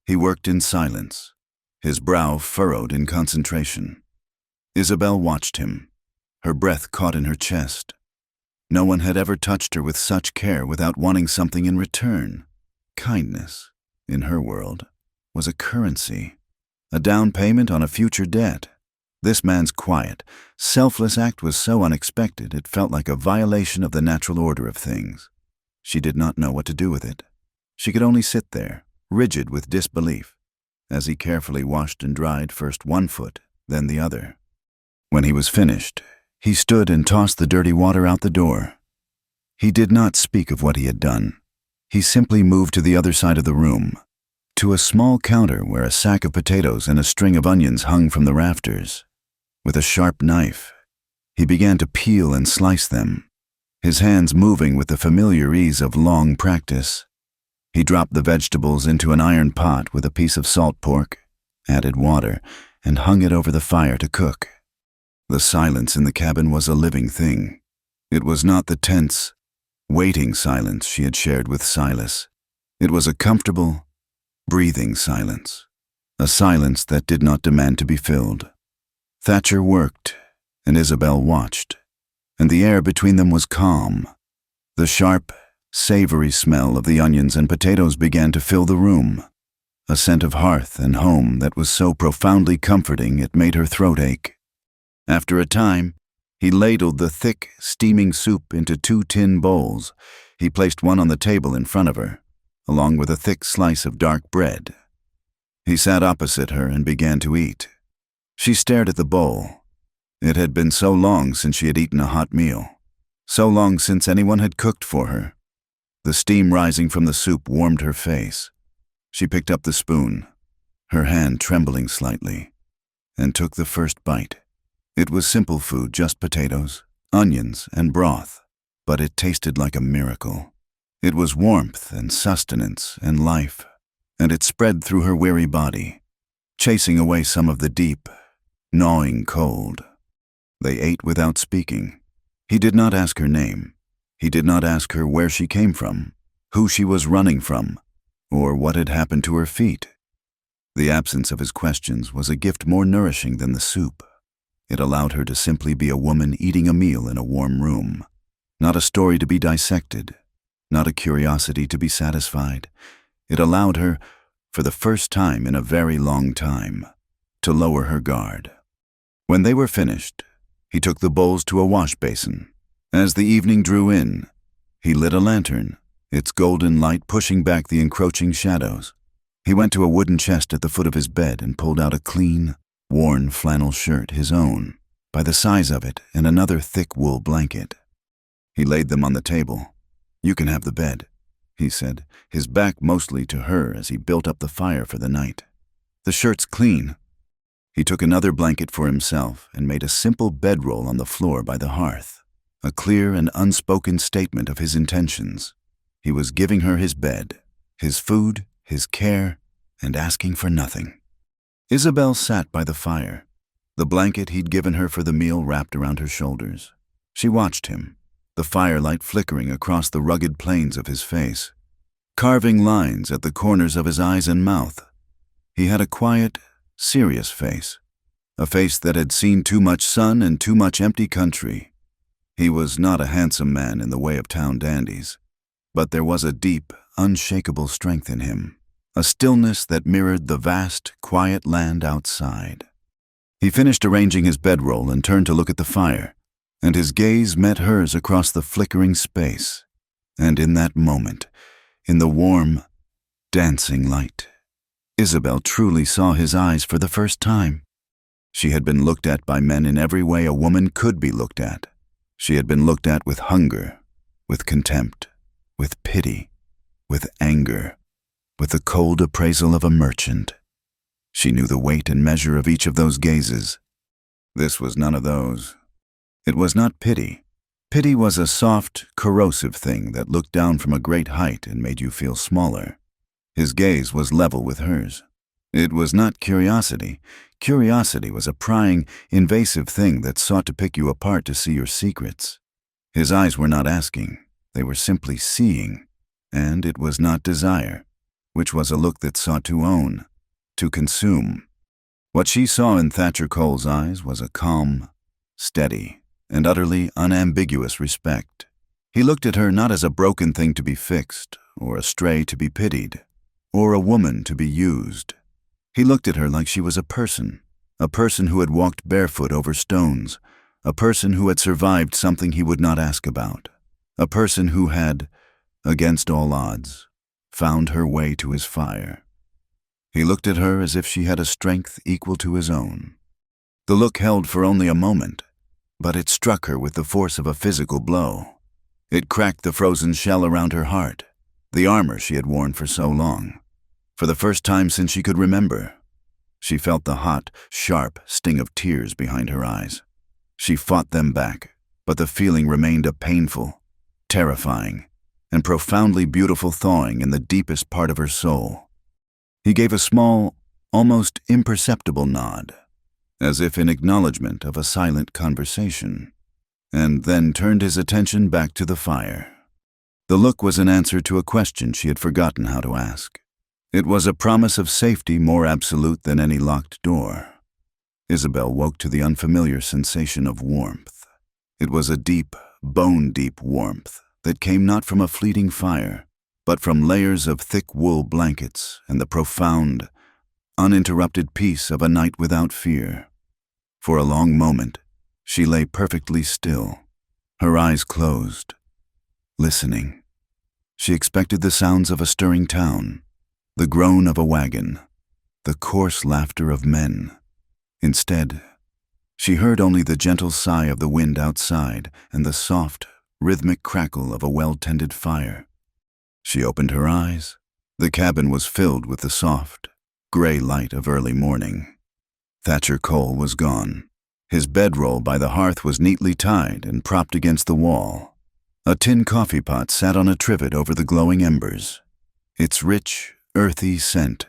He worked in silence, his brow furrowed in concentration. Isabel watched him, her breath caught in her chest. No one had ever touched her with such care without wanting something in return. Kindness, in her world, was a currency, a down payment on a future debt. This man's quiet, selfless act was so unexpected it felt like a violation of the natural order of things. She did not know what to do with it. She could only sit there, rigid with disbelief, as he carefully washed and dried first one foot, then the other. When he was finished, he stood and tossed the dirty water out the door. He did not speak of what he had done. He simply moved to the other side of the room, to a small counter where a sack of potatoes and a string of onions hung from the rafters. With a sharp knife, he began to peel and slice them, his hands moving with the familiar ease of long practice. He dropped the vegetables into an iron pot with a piece of salt pork, added water, and hung it over the fire to cook. The silence in the cabin was a living thing. It was not the tense, waiting silence she had shared with Silas. It was a comfortable, breathing silence, a silence that did not demand to be filled. Thatcher worked, and Isabel watched, and the air between them was calm. The sharp, savory smell of the onions and potatoes began to fill the room, a scent of hearth and home that was so profoundly comforting it made her throat ache. After a time, he ladled the thick, steaming soup into 2 tin bowls. He placed one on the table in front of her, along with a thick slice of dark bread. He sat opposite her and began to eat. She stared at the bowl. It had been so long since she had eaten a hot meal, so long since anyone had cooked for her. The steam rising from the soup warmed her face. She picked up the spoon, her hand trembling slightly, and took the first bite. It was simple food, just potatoes, onions, and broth, but it tasted like a miracle. It was warmth and sustenance and life, and it spread through her weary body, chasing away some of the deep, gnawing cold. They ate without speaking. He did not ask her name. He did not ask her where she came from, who she was running from, or what had happened to her feet. The absence of his questions was a gift more nourishing than the soup. It allowed her to simply be a woman eating a meal in a warm room, not a story to be dissected, not a curiosity to be satisfied. It allowed her, for the first time in a very long time, to lower her guard. When they were finished, he took the bowls to a wash basin. As the evening drew in, he lit a lantern, its golden light pushing back the encroaching shadows. He went to a wooden chest at the foot of his bed and pulled out a clean, worn flannel shirt, his own, by the size of it, and another thick wool blanket. He laid them on the table. "You can have the bed," he said, his back mostly to her as he built up the fire for the night. "The shirt's clean." He took another blanket for himself and made a simple bedroll on the floor by the hearth, a clear and unspoken statement of his intentions. He was giving her his bed, his food, his care, and asking for nothing. Isabel sat by the fire, the blanket he'd given her for the meal wrapped around her shoulders. She watched him, the firelight flickering across the rugged planes of his face, carving lines at the corners of his eyes and mouth. He had a quiet, serious face, a face that had seen too much sun and too much empty country. He was not a handsome man in the way of town dandies, but there was a deep, unshakable strength in him, a stillness that mirrored the vast, quiet land outside. He finished arranging his bedroll and turned to look at the fire, and his gaze met hers across the flickering space. And in that moment, in the warm, dancing light, Isabel truly saw his eyes for the first time. She had been looked at by men in every way a woman could be looked at. She had been looked at with hunger, with contempt, with pity, with anger, with the cold appraisal of a merchant. She knew the weight and measure of each of those gazes. This was none of those. It was not pity. Pity was a soft, corrosive thing that looked down from a great height and made you feel smaller. His gaze was level with hers. It was not curiosity. Curiosity was a prying, invasive thing that sought to pick you apart to see your secrets. His eyes were not asking. They were simply seeing. And it was not desire, which was a look that sought to own, to consume. What she saw in Thatcher Cole's eyes was a calm, steady, and utterly unambiguous respect. He looked at her not as a broken thing to be fixed, or a stray to be pitied, or a woman to be used. He looked at her like she was a person who had walked barefoot over stones, a person who had survived something he would not ask about, a person who had, against all odds, found her way to his fire. He looked at her as if she had a strength equal to his own. The look held for only a moment, but it struck her with the force of a physical blow. It cracked the frozen shell around her heart, the armor she had worn for so long. For the first time since she could remember, she felt the hot, sharp sting of tears behind her eyes. She fought them back, but the feeling remained a painful, terrifying, and profoundly beautiful thawing in the deepest part of her soul. He gave a small, almost imperceptible nod, as if in acknowledgement of a silent conversation, and then turned his attention back to the fire. The look was an answer to a question she had forgotten how to ask. It was a promise of safety more absolute than any locked door. Isabel woke to the unfamiliar sensation of warmth. It was a deep, bone-deep warmth that came not from a fleeting fire, but from layers of thick wool blankets and the profound, uninterrupted peace of a night without fear. For a long moment, she lay perfectly still, her eyes closed, listening. She expected the sounds of a stirring town, the groan of a wagon, the coarse laughter of men. Instead, she heard only the gentle sigh of the wind outside and the soft, rhythmic crackle of a well-tended fire. She opened her eyes. The cabin was filled with the soft, gray light of early morning. Thatcher Cole was gone. His bedroll by the hearth was neatly tied and propped against the wall. A tin coffee pot sat on a trivet over the glowing embers, its rich, earthy scent,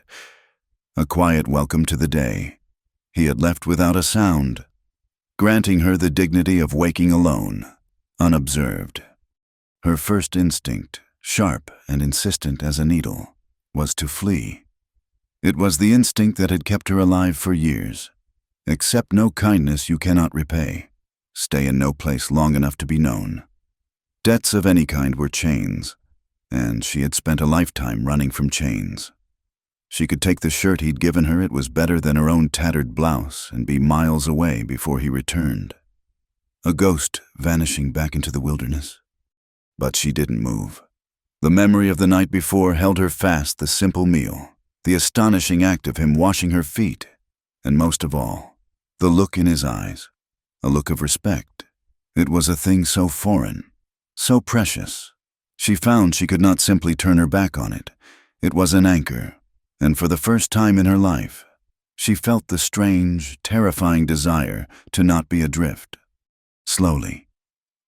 a quiet welcome to the day. He had left without a sound, granting her the dignity of waking alone, unobserved. Her first instinct, sharp and insistent as a needle, was to flee. It was the instinct that had kept her alive for years. Accept no kindness you cannot repay. Stay in no place long enough to be known. Debts of any kind were chains, and she had spent a lifetime running from chains. She could take the shirt he'd given her, it was better than her own tattered blouse, and be miles away before he returned. A ghost vanishing back into the wilderness. But she didn't move. The memory of the night before held her fast, the simple meal, the astonishing act of him washing her feet, and most of all, the look in his eyes, a look of respect. It was a thing so foreign, so precious. She found she could not simply turn her back on it. It was an anchor, and for the first time in her life, she felt the strange, terrifying desire to not be adrift. Slowly,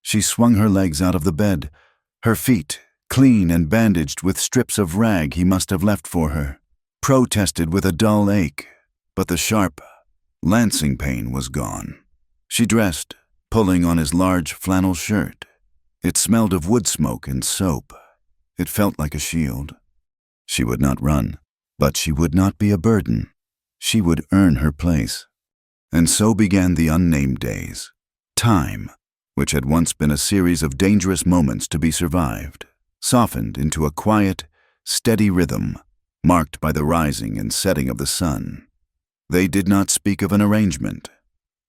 she swung her legs out of the bed, her feet, clean and bandaged with strips of rag he must have left for her, protested with a dull ache, but the sharp, lancing pain was gone. She dressed, pulling on his large flannel shirt. It smelled of wood smoke and soap. It felt like a shield. She would not run, but she would not be a burden. She would earn her place. And so began the unnamed days. Time, which had once been a series of dangerous moments to be survived, softened into a quiet, steady rhythm, marked by the rising and setting of the sun. They did not speak of an arrangement.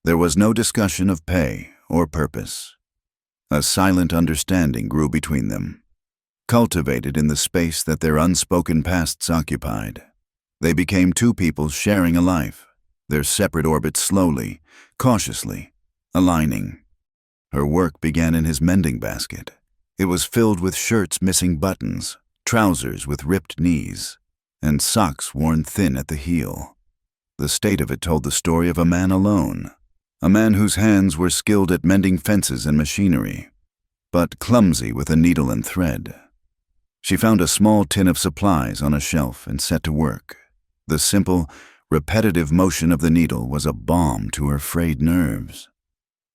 There was no discussion of pay or purpose. A silent understanding grew between them, cultivated in the space that their unspoken pasts occupied. They became two people sharing a life, their separate orbits slowly, cautiously, aligning. Her work began in his mending basket. It was filled with shirts missing buttons, trousers with ripped knees, and socks worn thin at the heel. The state of it told the story of a man alone, a man whose hands were skilled at mending fences and machinery, but clumsy with a needle and thread. She found a small tin of supplies on a shelf and set to work. The simple, repetitive motion of the needle was a balm to her frayed nerves.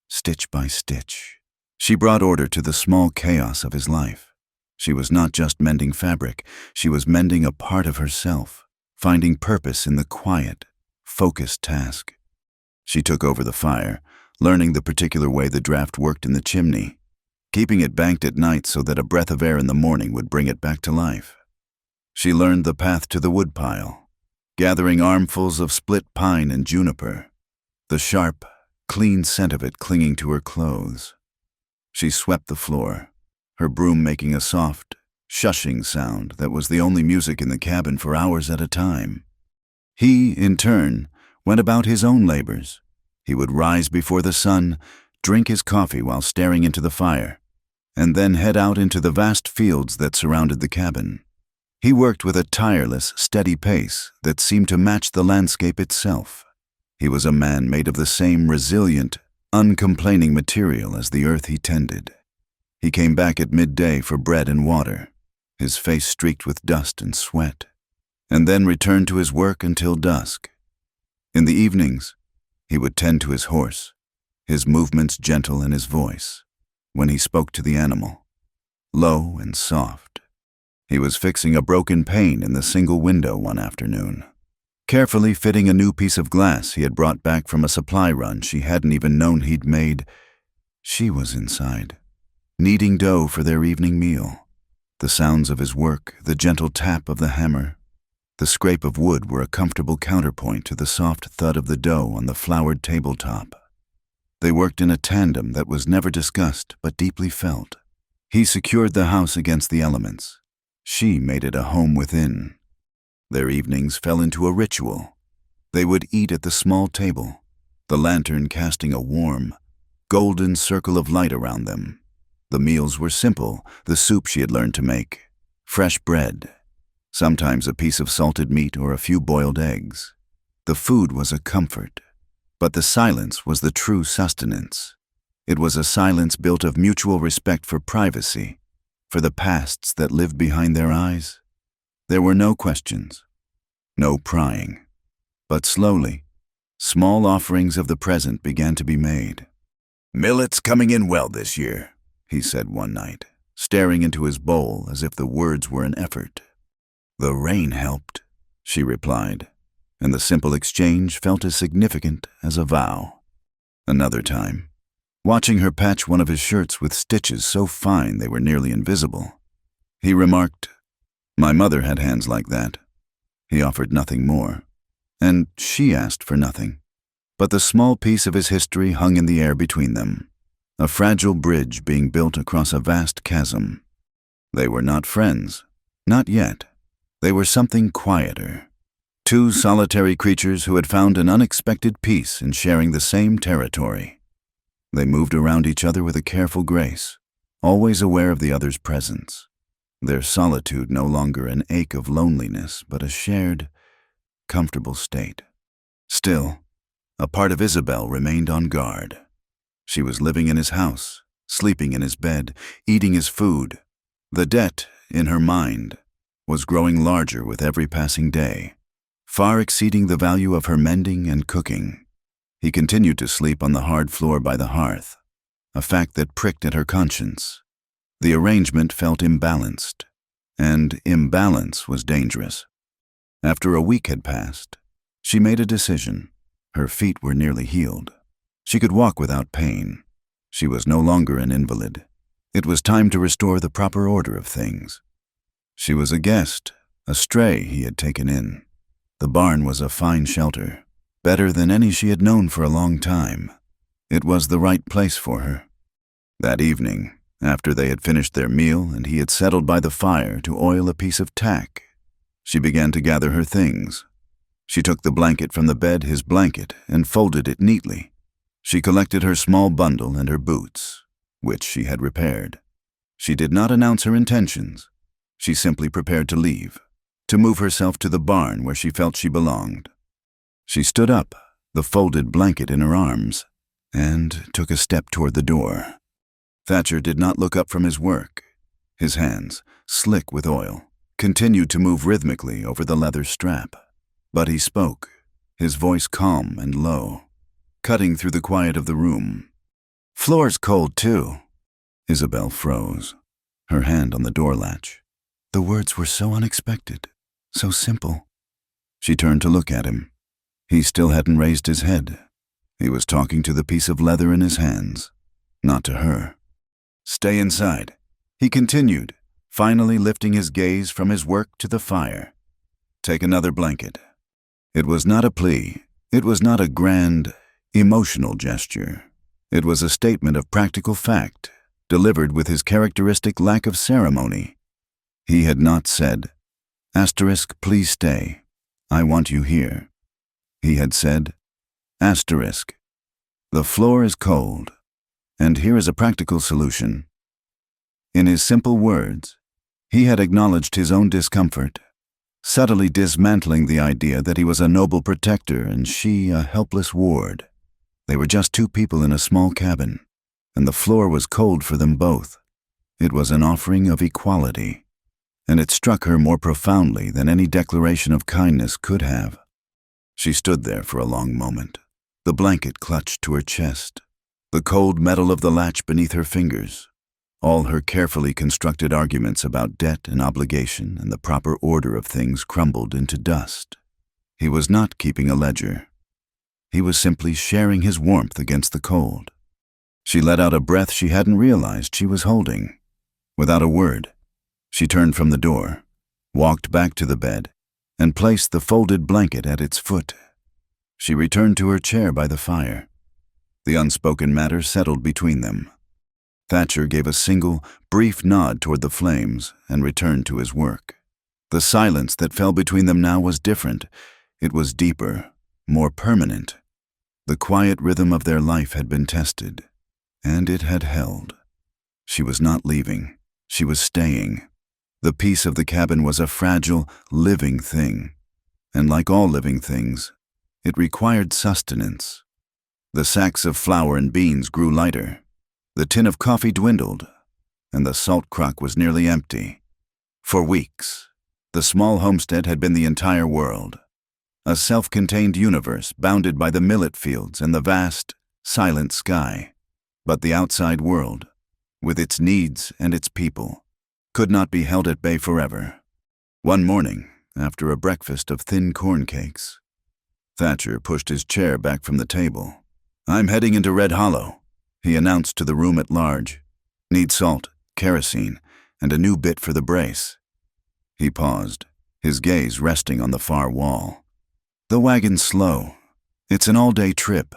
Stitch by stitch, she brought order to the small chaos of his life. She was not just mending fabric, she was mending a part of herself, finding purpose in the quiet, focused task. She took over the fire, learning the particular way the draft worked in the chimney, keeping it banked at night so that a breath of air in the morning would bring it back to life. She learned the path to the woodpile, gathering armfuls of split pine and juniper, the sharp, clean scent of it clinging to her clothes. She swept the floor, her broom making a soft, shushing sound that was the only music in the cabin for hours at a time. He, in turn, went about his own labors. He would rise before the sun, drink his coffee while staring into the fire, and then head out into the vast fields that surrounded the cabin. He worked with a tireless, steady pace that seemed to match the landscape itself. He was a man made of the same resilient, uncomplaining material as the earth he tended. He came back at midday for bread and water, his face streaked with dust and sweat, and then returned to his work until dusk. In the evenings, he would tend to his horse, his movements gentle in his voice, when he spoke to the animal, low and soft. He was fixing a broken pane in the single window one afternoon, carefully fitting a new piece of glass he had brought back from a supply run she hadn't even known he'd made. She was inside, kneading dough for their evening meal. The sounds of his work, the gentle tap of the hammer, the scrape of wood were a comfortable counterpoint to the soft thud of the dough on the flowered tabletop. They worked in a tandem that was never discussed but deeply felt. He secured the house against the elements. She made it a home within. Their evenings fell into a ritual. They would eat at the small table, the lantern casting a warm, golden circle of light around them. The meals were simple, the soup she had learned to make, fresh bread, sometimes a piece of salted meat or a few boiled eggs. The food was a comfort, but the silence was the true sustenance. It was a silence built of mutual respect for privacy, for the pasts that lived behind their eyes. There were no questions, no prying, but slowly, Small offerings of the present began to be made. "Millet's coming in well this year," he said one night, staring into his bowl as if the words were an effort. "The rain helped," she replied, and the simple exchange felt as significant as a vow. Another time, watching her patch one of his shirts with stitches so fine they were nearly invisible, he remarked, "My mother had hands like that." He offered nothing more, and she asked for nothing. But the small piece of his history hung in the air between them, a fragile bridge being built across a vast chasm. They were not friends, not yet. They were something quieter. Two solitary creatures who had found an unexpected peace in sharing the same territory. They moved around each other with a careful grace, always aware of the other's presence. Their solitude no longer an ache of loneliness, but a shared, comfortable state. Still, a part of Isabel remained on guard. She was living in his house, sleeping in his bed, eating his food. The debt, in her mind, was growing larger with every passing day, far exceeding the value of her mending and cooking. He continued to sleep on the hard floor by the hearth, a fact that pricked at her conscience. The arrangement felt imbalanced, and imbalance was dangerous. After a week had passed, she made a decision. Her feet were nearly healed. She could walk without pain. She was no longer an invalid. It was time to restore the proper order of things. She was a guest, a stray he had taken in. The barn was a fine shelter, better than any she had known for a long time. It was the right place for her. That evening, after they had finished their meal and he had settled by the fire to oil a piece of tack, she began to gather her things. She took the blanket from the bed, his blanket, and folded it neatly. She collected her small bundle and her boots, which she had repaired. She did not announce her intentions. She simply prepared to leave, to move herself to the barn where she felt she belonged. She stood up, the folded blanket in her arms, and took a step toward the door. Thatcher did not look up from his work. His hands, slick with oil, continued to move rhythmically over the leather strap. But he spoke, his voice calm and low, cutting through the quiet of the room. "Floor's cold, too." Isabel froze, her hand on the door latch. The words were so unexpected, so simple. She turned to look at him. He still hadn't raised his head. He was talking to the piece of leather in his hands, not to her. "Stay inside," he continued, finally lifting his gaze from his work to the fire. "Take another blanket." It was not a plea. It was not a grand, emotional gesture. It was a statement of practical fact, delivered with his characteristic lack of ceremony. He had not said, "Please stay. I want you here." He had said, "The floor is cold, and here is a practical solution." In his simple words, he had acknowledged his own discomfort, subtly dismantling the idea that he was a noble protector and she a helpless ward. They were just two people in a small cabin, and the floor was cold for them both. It was an offering of equality, and it struck her more profoundly than any declaration of kindness could have. She stood there for a long moment, the blanket clutched to her chest, the cold metal of the latch beneath her fingers. All her carefully constructed arguments about debt and obligation and the proper order of things crumbled into dust. He was not keeping a ledger. He was simply sharing his warmth against the cold. She let out a breath she hadn't realized she was holding. Without a word, she turned from the door, walked back to the bed, and placed the folded blanket at its foot. She returned to her chair by the fire. The unspoken matter settled between them. Thatcher gave a single, brief nod toward the flames and returned to his work. The silence that fell between them now was different. It was deeper, more permanent. The quiet rhythm of their life had been tested, and it had held. She was not leaving. She was staying. The peace of the cabin was a fragile, living thing, and like all living things, it required sustenance. The sacks of flour and beans grew lighter. The tin of coffee dwindled, and the salt crock was nearly empty. For weeks, the small homestead had been the entire world. a self-contained universe bounded by the millet fields and the vast, silent sky. But the outside world, with its needs and its people, could not be held at bay forever. One morning, after a breakfast of thin corn cakes, Thatcher pushed his chair back from the table. "I'm heading into Red Hollow," he announced to the room at large. "Need salt, kerosene, and a new bit for the brace." He paused, his gaze resting on the far wall. "The wagon's slow. It's an all-day trip."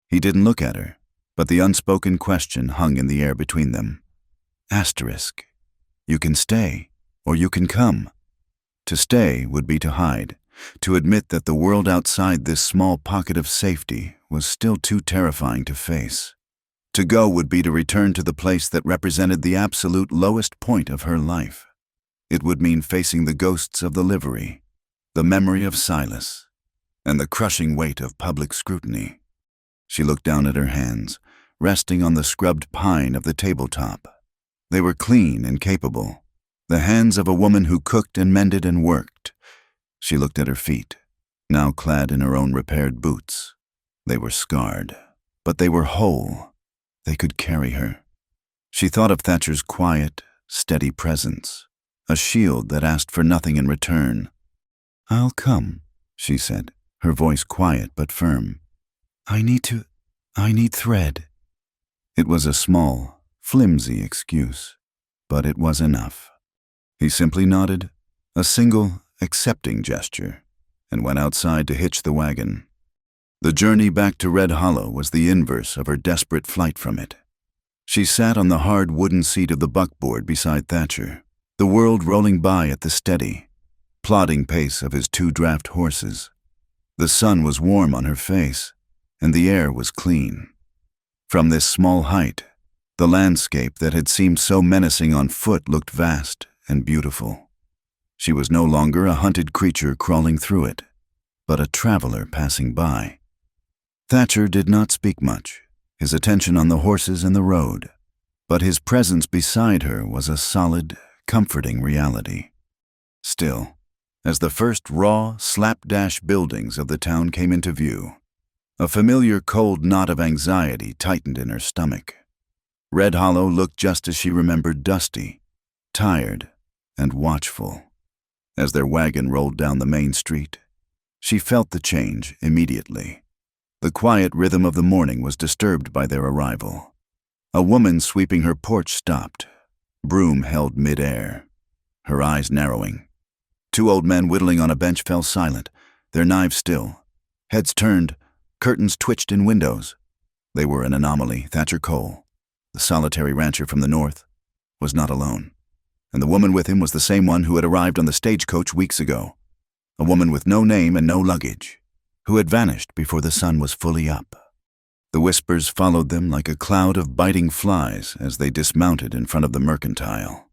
He didn't look at her, but the unspoken question hung in the air between them. Asterisk. You can stay, or you can come. To stay would be to hide, to admit that the world outside this small pocket of safety was still too terrifying to face. To go would be to return to the place that represented the absolute lowest point of her life. It would mean facing the ghosts of the livery, the memory of Silas, and the crushing weight of public scrutiny. She looked down at her hands, resting on the scrubbed pine of the tabletop. They were clean and capable, the hands of a woman who cooked and mended and worked. She looked at her feet, now clad in her own repaired boots. They were scarred, but they were whole. They could carry her. She thought of Thatcher's quiet, steady presence, a shield that asked for nothing in return. "I'll come," she said, her voice quiet but firm. I need thread." It was a small, flimsy excuse, but it was enough. He simply nodded, a single, accepting gesture, and went outside to hitch the wagon. The journey back to Red Hollow was the inverse of her desperate flight from it. She sat on the hard wooden seat of the buckboard beside Thatcher, the world rolling by at the steady, plodding pace of his 2 draft horses. The sun was warm on her face, and the air was clean. From this small height, the landscape that had seemed so menacing on foot looked vast and beautiful. She was no longer a hunted creature crawling through it, but a traveler passing by. Thatcher did not speak much, his attention on the horses and the road, but his presence beside her was a solid, comforting reality. Still, as the first raw, slapdash buildings of the town came into view, a familiar cold knot of anxiety tightened in her stomach. Red Hollow looked just as she remembered, dusty, tired, and watchful. As their wagon rolled down the main street, she felt the change immediately. The quiet rhythm of the morning was disturbed by their arrival. A woman sweeping her porch stopped, broom held mid-air, her eyes narrowing. 2 old men whittling on a bench fell silent, their knives still. Heads turned, curtains twitched in windows. They were an anomaly. Thatcher Cole, the solitary rancher from the north, was not alone, and the woman with him was the same one who had arrived on the stagecoach weeks ago, a woman with no name and no luggage, who had vanished before the sun was fully up. The whispers followed them like a cloud of biting flies as they dismounted in front of the mercantile.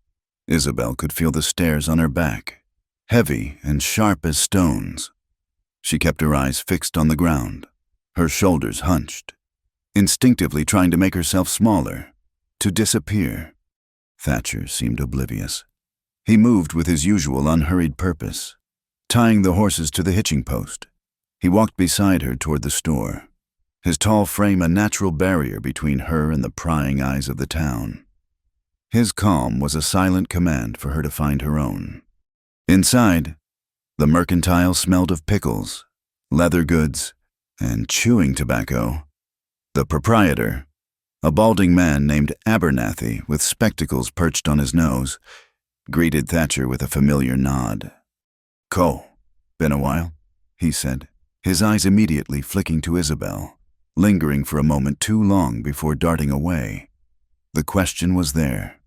Isabel could feel the stairs on her back, heavy and sharp as stones. She kept her eyes fixed on the ground, her shoulders hunched, instinctively trying to make herself smaller, to disappear. Thatcher seemed oblivious. He moved with his usual unhurried purpose, tying the horses to the hitching post. He walked beside her toward the store, his tall frame a natural barrier between her and the prying eyes of the town. His calm was a silent command for her to find her own. Inside, the mercantile smelled of pickles, leather goods, and chewing tobacco. The proprietor, a balding man named Abernathy with spectacles perched on his nose, greeted Thatcher with a familiar nod. "Cole, been a while?" he said, his eyes immediately flicking to Isabel, lingering for a moment too long before darting away. The question was there,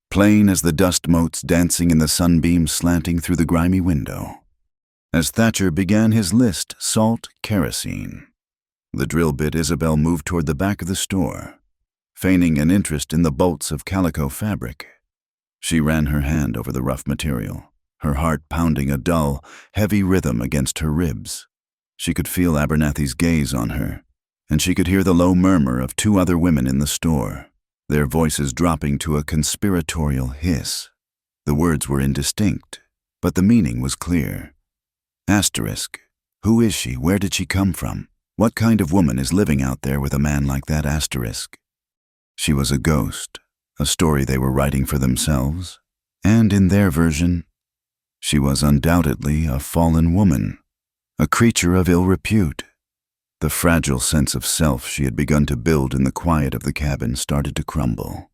plain as the dust motes dancing in the sunbeams slanting through the grimy window. As Thatcher began his list, salt, kerosene, the drill bit, Isabel moved toward the back of the store, feigning an interest in the bolts of calico fabric. She ran her hand over the rough material, her heart pounding a dull, heavy rhythm against her ribs. She could feel Abernathy's gaze on her, and she could hear the low murmur of 2 other women in the store, their voices dropping to a conspiratorial hiss. The words were indistinct, but the meaning was clear. Asterisk, Who is she? Where did she come from? What kind of woman is living out there with a man like that asterisk? She was a ghost, a story they were writing for themselves, and in their version, she was undoubtedly a fallen woman, a creature of ill repute. The fragile sense of self she had begun to build in the quiet of the cabin started to crumble.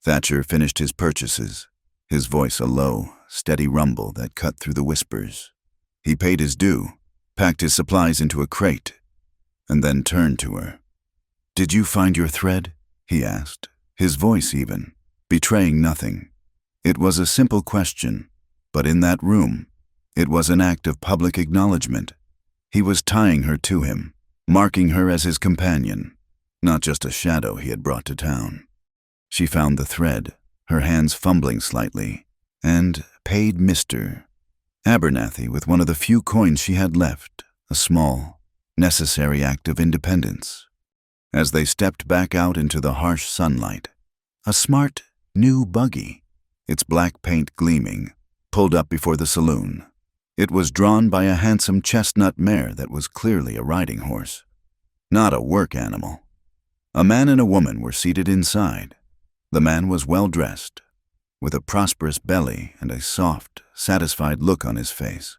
Thatcher finished his purchases, his voice a low, steady rumble that cut through the whispers. He paid his due, packed his supplies into a crate, and then turned to her. "Did you find your thread?" he asked, his voice even, betraying nothing. It was a simple question, but in that room, it was an act of public acknowledgement. He was tying her to him, marking her as his companion, not just a shadow he had brought to town. She found the thread, her hands fumbling slightly, and paid Mr. Abernathy with one of the few coins she had left, a small, necessary act of independence. As they stepped back out into the harsh sunlight, a smart, new buggy, its black paint gleaming, pulled up before the saloon. It was drawn by a handsome chestnut mare that was clearly a riding horse, not a work animal. A man and a woman were seated inside. The man was well-dressed, with a prosperous belly and a soft, satisfied look on his face.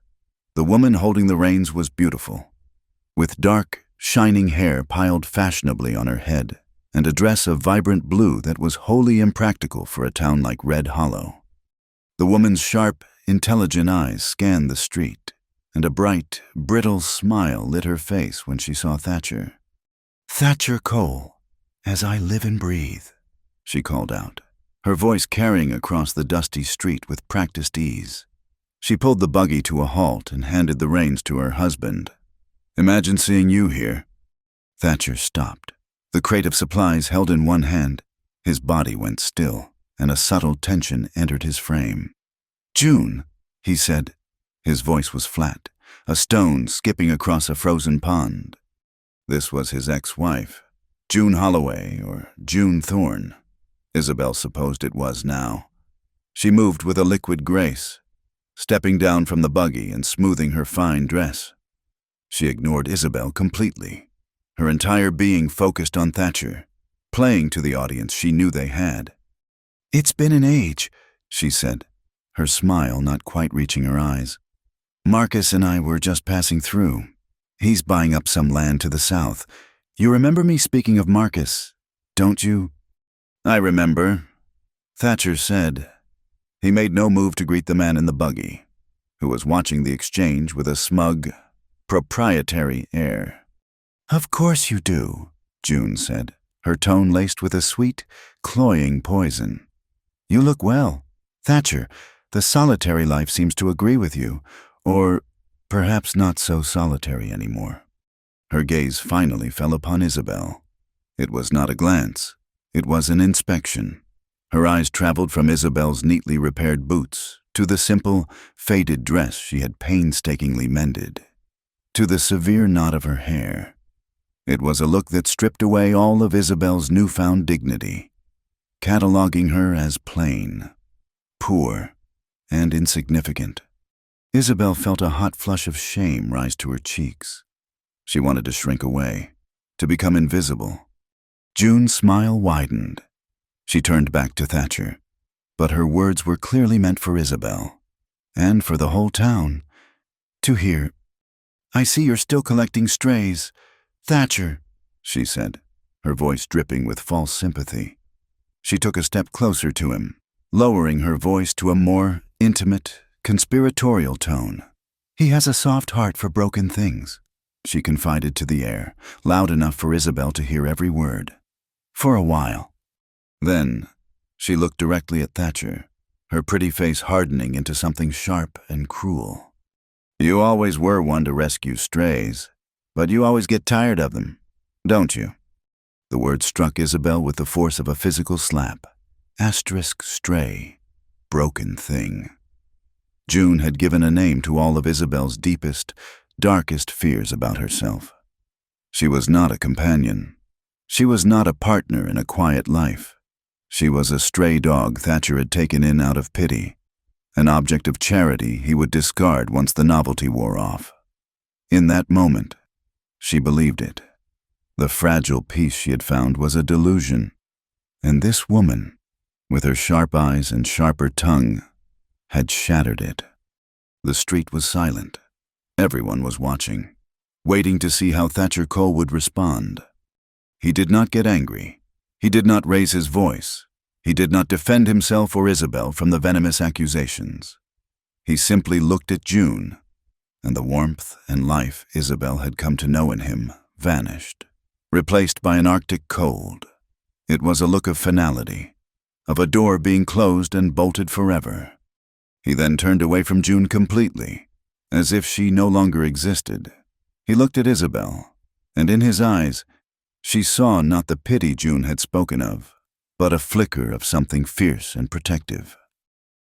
The woman holding the reins was beautiful, with dark, shining hair piled fashionably on her head, and a dress of vibrant blue that was wholly impractical for a town like Red Hollow. The woman's sharp, intelligent eyes scanned the street, and a bright, brittle smile lit her face when she saw Thatcher. "Thatcher Cole, as I live and breathe," she called out, her voice carrying across the dusty street with practiced ease. She pulled the buggy to a halt and handed the reins to her husband. "Imagine seeing you here." Thatcher stopped, the crate of supplies held in one hand. His body went still, and a subtle tension entered his frame. "June," he said. His voice was flat, a stone skipping across a frozen pond. This was his ex-wife, June Holloway, or June Thorne. Isabel supposed it was now. She moved with a liquid grace, stepping down from the buggy and smoothing her fine dress. She ignored Isabel completely, her entire being focused on Thatcher, playing to the audience she knew they had. "It's been an age," she said, her smile not quite reaching her eyes. "Marcus and I were just passing through. He's buying up some land to the south. You remember me speaking of Marcus, don't you?" "I remember," Thatcher said. He made no move to greet the man in the buggy, who was watching the exchange with a smug, proprietary air. "Of course you do," June said, her tone laced with a sweet, cloying poison. "You look well. Thatcher, the solitary life seems to agree with you, or perhaps not so solitary anymore." Her gaze finally fell upon Isabel. It was not a glance. It was an inspection. Her eyes traveled from Isabel's neatly repaired boots to the simple, faded dress she had painstakingly mended, to the severe knot of her hair. It was a look that stripped away all of Isabel's newfound dignity, cataloging her as plain, poor, and insignificant. Isabel felt a hot flush of shame rise to her cheeks. She wanted to shrink away, to become invisible. June's smile widened. She turned back to Thatcher, but her words were clearly meant for Isabel, and for the whole town, to hear. "I see you're still collecting strays, Thatcher," she said, her voice dripping with false sympathy. She took a step closer to him, lowering her voice to a more intimate, conspiratorial tone. "He has a soft heart for broken things," she confided to the air, loud enough for Isabel to hear every word. "For a while." Then, she looked directly at Thatcher, her pretty face hardening into something sharp and cruel. "You always were one to rescue strays, but you always get tired of them, don't you?" The word struck Isabel with the force of a physical slap. Asterisk stray, broken thing. June had given a name to all of Isabel's deepest, darkest fears about herself. She was not a companion. She was not a partner in a quiet life. She was a stray dog Thatcher had taken in out of pity, an object of charity he would discard once the novelty wore off. In that moment, she believed it. The fragile peace she had found was a delusion, and this woman, with her sharp eyes and sharper tongue, had shattered it. The street was silent. Everyone was watching, waiting to see how Thatcher Cole would respond. He did not get angry. He did not raise his voice. He did not defend himself or Isabel from the venomous accusations. He simply looked at June, and the warmth and life Isabel had come to know in him vanished, replaced by an arctic cold. It was a look of finality, of a door being closed and bolted forever. He then turned away from June completely, as if she no longer existed. He looked at Isabel, and in his eyes, she saw not the pity June had spoken of, but a flicker of something fierce and protective.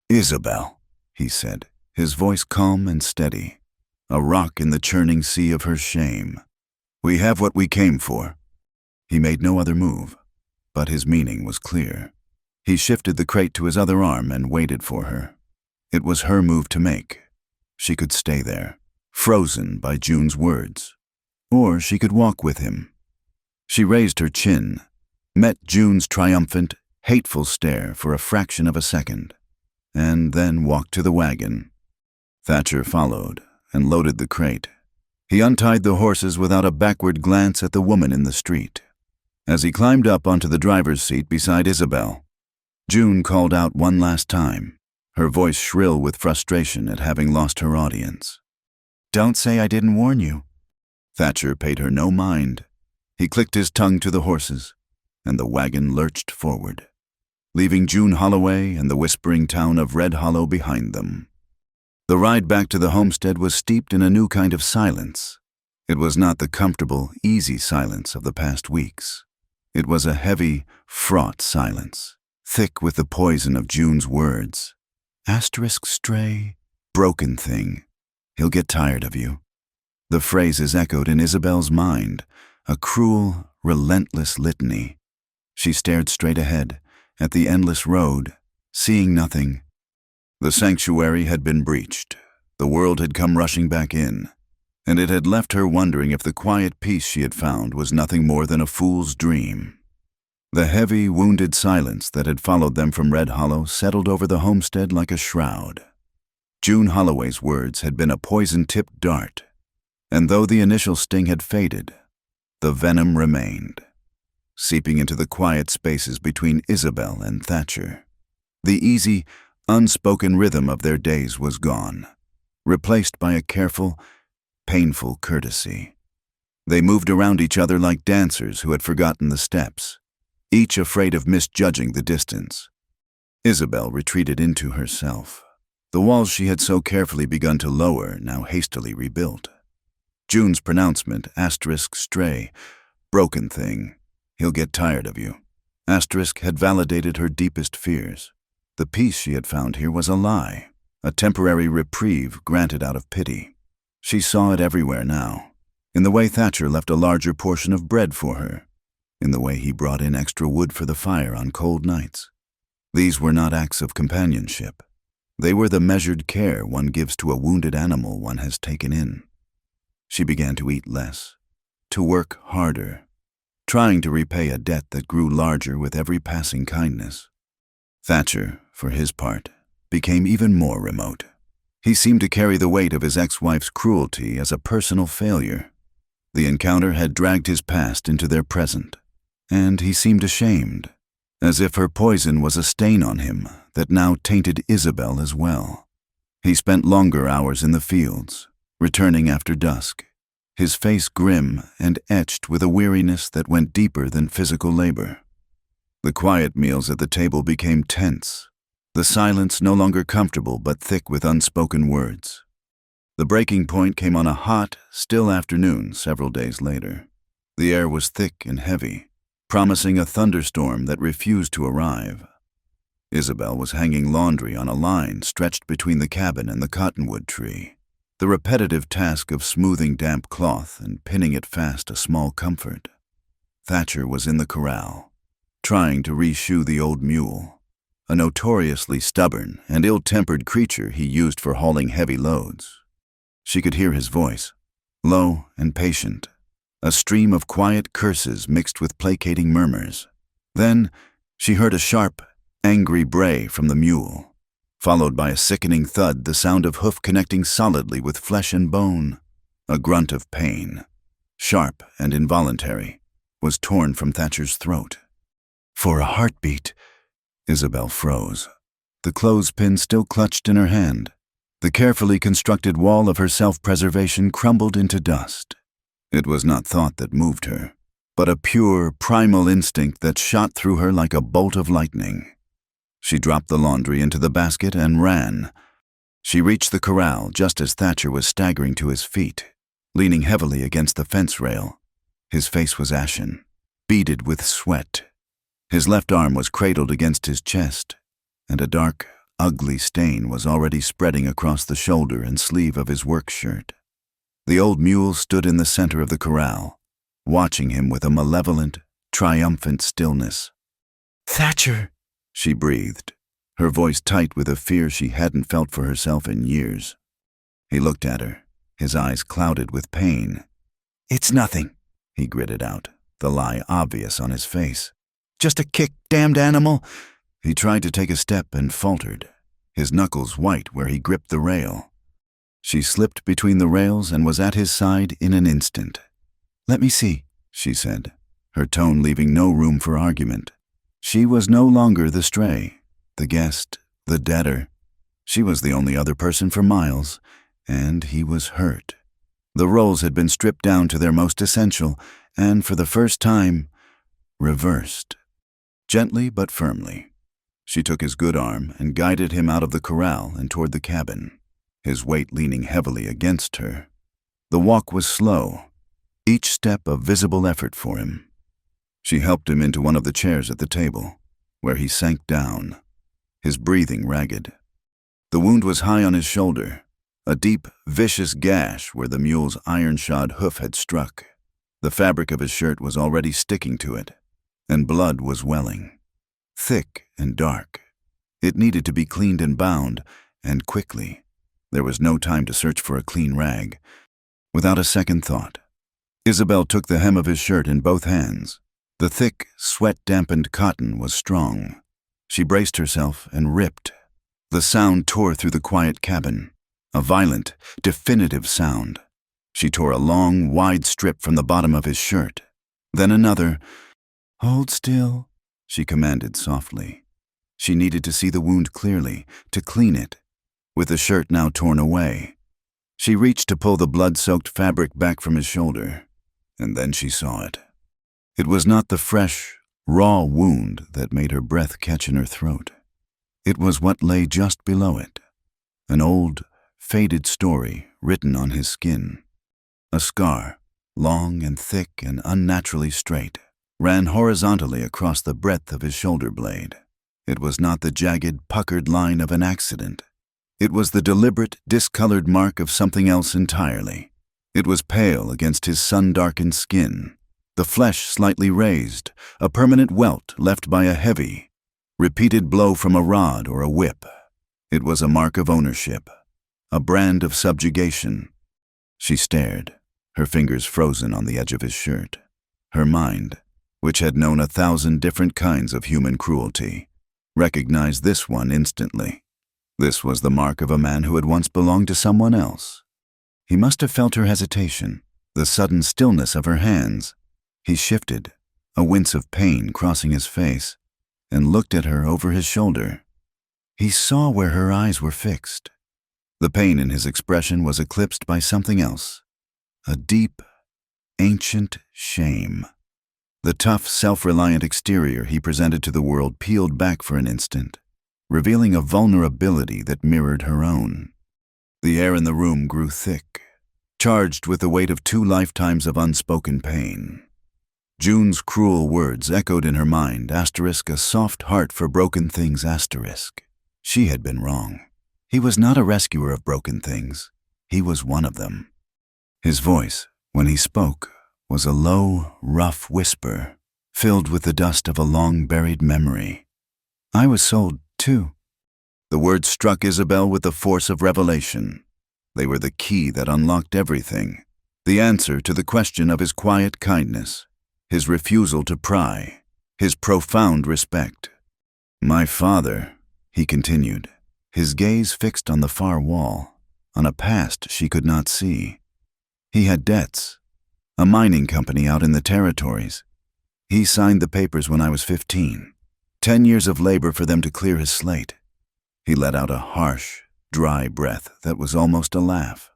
"Isabel," he said, his voice calm and steady, a rock in the churning sea of her shame. "We have what we came for." He made no other move, but his meaning was clear. He shifted the crate to his other arm and waited for her. It was her move to make. She could stay there, frozen by June's words, or she could walk with him. She raised her chin, met June's triumphant, hateful stare for a fraction of a second, and then walked to the wagon. Thatcher followed and loaded the crate. He untied the horses without a backward glance at the woman in the street. As he climbed up onto the driver's seat beside Isabel, June called out one last time, her voice shrill with frustration at having lost her audience. "Don't say I didn't warn you." Thatcher paid her no mind. He clicked his tongue to the horses, and the wagon lurched forward, leaving June Holloway and the whispering town of Red Hollow behind them. The ride back to the homestead was steeped in a new kind of silence. It was not the comfortable, easy silence of the past weeks. It was a heavy, fraught silence, thick with the poison of June's words. "Stray, broken thing. He'll get tired of you." The phrases echoed in Isabel's mind, a cruel, relentless litany. She stared straight ahead, at the endless road, seeing nothing. The sanctuary had been breached. The world had come rushing back in, and it had left her wondering if the quiet peace she had found was nothing more than a fool's dream. The heavy, wounded silence that had followed them from Red Hollow settled over the homestead like a shroud. June Holloway's words had been a poison-tipped dart, and though the initial sting had faded, the venom remained, seeping into the quiet spaces between Isabel and Thatcher. The easy, unspoken rhythm of their days was gone, replaced by a careful, painful courtesy. They moved around each other like dancers who had forgotten the steps, each afraid of misjudging the distance. Isabel retreated into herself, the walls she had so carefully begun to lower now hastily rebuilt. June's pronouncement, stray, broken thing, he'll get tired of you, had validated her deepest fears. The peace she had found here was a lie, a temporary reprieve granted out of pity. She saw it everywhere now, in the way Thatcher left a larger portion of bread for her, in the way he brought in extra wood for the fire on cold nights. These were not acts of companionship. They were the measured care one gives to a wounded animal one has taken in. She began to eat less, to work harder, trying to repay a debt that grew larger with every passing kindness. Thatcher, for his part, became even more remote. He seemed to carry the weight of his ex-wife's cruelty as a personal failure. The encounter had dragged his past into their present, and he seemed ashamed, as if her poison was a stain on him that now tainted Isabel as well. He spent longer hours in the fields, returning after dusk, his face grim and etched with a weariness that went deeper than physical labor. The quiet meals at the table became tense, the silence no longer comfortable but thick with unspoken words. The breaking point came on a hot, still afternoon several days later. The air was thick and heavy, promising a thunderstorm that refused to arrive. Isabel was hanging laundry on a line stretched between the cabin and the cottonwood tree, the repetitive task of smoothing damp cloth and pinning it fast a small comfort. Thatcher was in the corral, trying to reshoe the old mule, a notoriously stubborn and ill-tempered creature he used for hauling heavy loads. She could hear his voice, low and patient, a stream of quiet curses mixed with placating murmurs. Then she heard a sharp, angry bray from the mule, followed by a sickening thud, the sound of hoof connecting solidly with flesh and bone. A grunt of pain, sharp and involuntary, was torn from Thatcher's throat. For a heartbeat, Isabel froze, the clothespin still clutched in her hand. The carefully constructed wall of her self-preservation crumbled into dust. It was not thought that moved her, but a pure, primal instinct that shot through her like a bolt of lightning. She dropped the laundry into the basket and ran. She reached the corral just as Thatcher was staggering to his feet, leaning heavily against the fence rail. His face was ashen, beaded with sweat. His left arm was cradled against his chest, and a dark, ugly stain was already spreading across the shoulder and sleeve of his work shirt. The old mule stood in the center of the corral, watching him with a malevolent, triumphant stillness. "Thatcher," she breathed, her voice tight with a fear she hadn't felt for herself in years. He looked at her, his eyes clouded with pain. "It's nothing," he gritted out, the lie obvious on his face. "Just a kick, damned animal." He tried to take a step and faltered, his knuckles white where he gripped the rail. She slipped between the rails and was at his side in an instant. "Let me see," she said, her tone leaving no room for argument. She was no longer the stray, the guest, the debtor. She was the only other person for miles, and he was hurt. The roles had been stripped down to their most essential, and for the first time, reversed. Gently but firmly, she took his good arm and guided him out of the corral and toward the cabin, his weight leaning heavily against her. The walk was slow, each step a visible effort for him. She helped him into one of the chairs at the table, where he sank down, his breathing ragged. The wound was high on his shoulder, a deep, vicious gash where the mule's iron-shod hoof had struck. The fabric of his shirt was already sticking to it, and blood was welling, thick and dark. It needed to be cleaned and bound, and quickly. There was no time to search for a clean rag. Without a second thought, Isabel took the hem of his shirt in both hands. The thick, sweat-dampened cotton was strong. She braced herself and ripped. The sound tore through the quiet cabin, a violent, definitive sound. She tore a long, wide strip from the bottom of his shirt. Then another. "Hold still," she commanded softly. She needed to see the wound clearly, to clean it, with the shirt now torn away. She reached to pull the blood-soaked fabric back from his shoulder, and then she saw it. It was not the fresh, raw wound that made her breath catch in her throat. It was what lay just below it, an old, faded story written on his skin. A scar, long and thick and unnaturally straight, ran horizontally across the breadth of his shoulder blade. It was not the jagged, puckered line of an accident. It was the deliberate, discolored mark of something else entirely. It was pale against his sun-darkened skin, the flesh slightly raised, a permanent welt left by a heavy, repeated blow from a rod or a whip. It was a mark of ownership, a brand of subjugation. She stared, her fingers frozen on the edge of his shirt. Her mind, which had known 1,000 different kinds of human cruelty, recognized this one instantly. This was the mark of a man who had once belonged to someone else. He must have felt her hesitation, the sudden stillness of her hands. He shifted, a wince of pain crossing his face, and looked at her over his shoulder. He saw where her eyes were fixed. The pain in his expression was eclipsed by something else, a deep, ancient shame. The tough, self-reliant exterior he presented to the world peeled back for an instant, revealing a vulnerability that mirrored her own. The air in the room grew thick, charged with the weight of 2 lifetimes of unspoken pain. June's cruel words echoed in her mind, *a soft heart for broken things, *. She had been wrong. He was not a rescuer of broken things. He was one of them. His voice, when he spoke, was a low, rough whisper, filled with the dust of a long-buried memory. "I was sold, too." The words struck Isabel with the force of revelation. They were the key that unlocked everything, The answer to the question of his quiet kindness, his refusal to pry, his profound respect. My father, he continued, his gaze fixed on the far wall, on a past she could not see. He had debts, a mining company out in the territories. He signed the papers when I was 15, 10 years of labor for them to clear his slate. He let out a harsh, dry breath that was almost a laugh.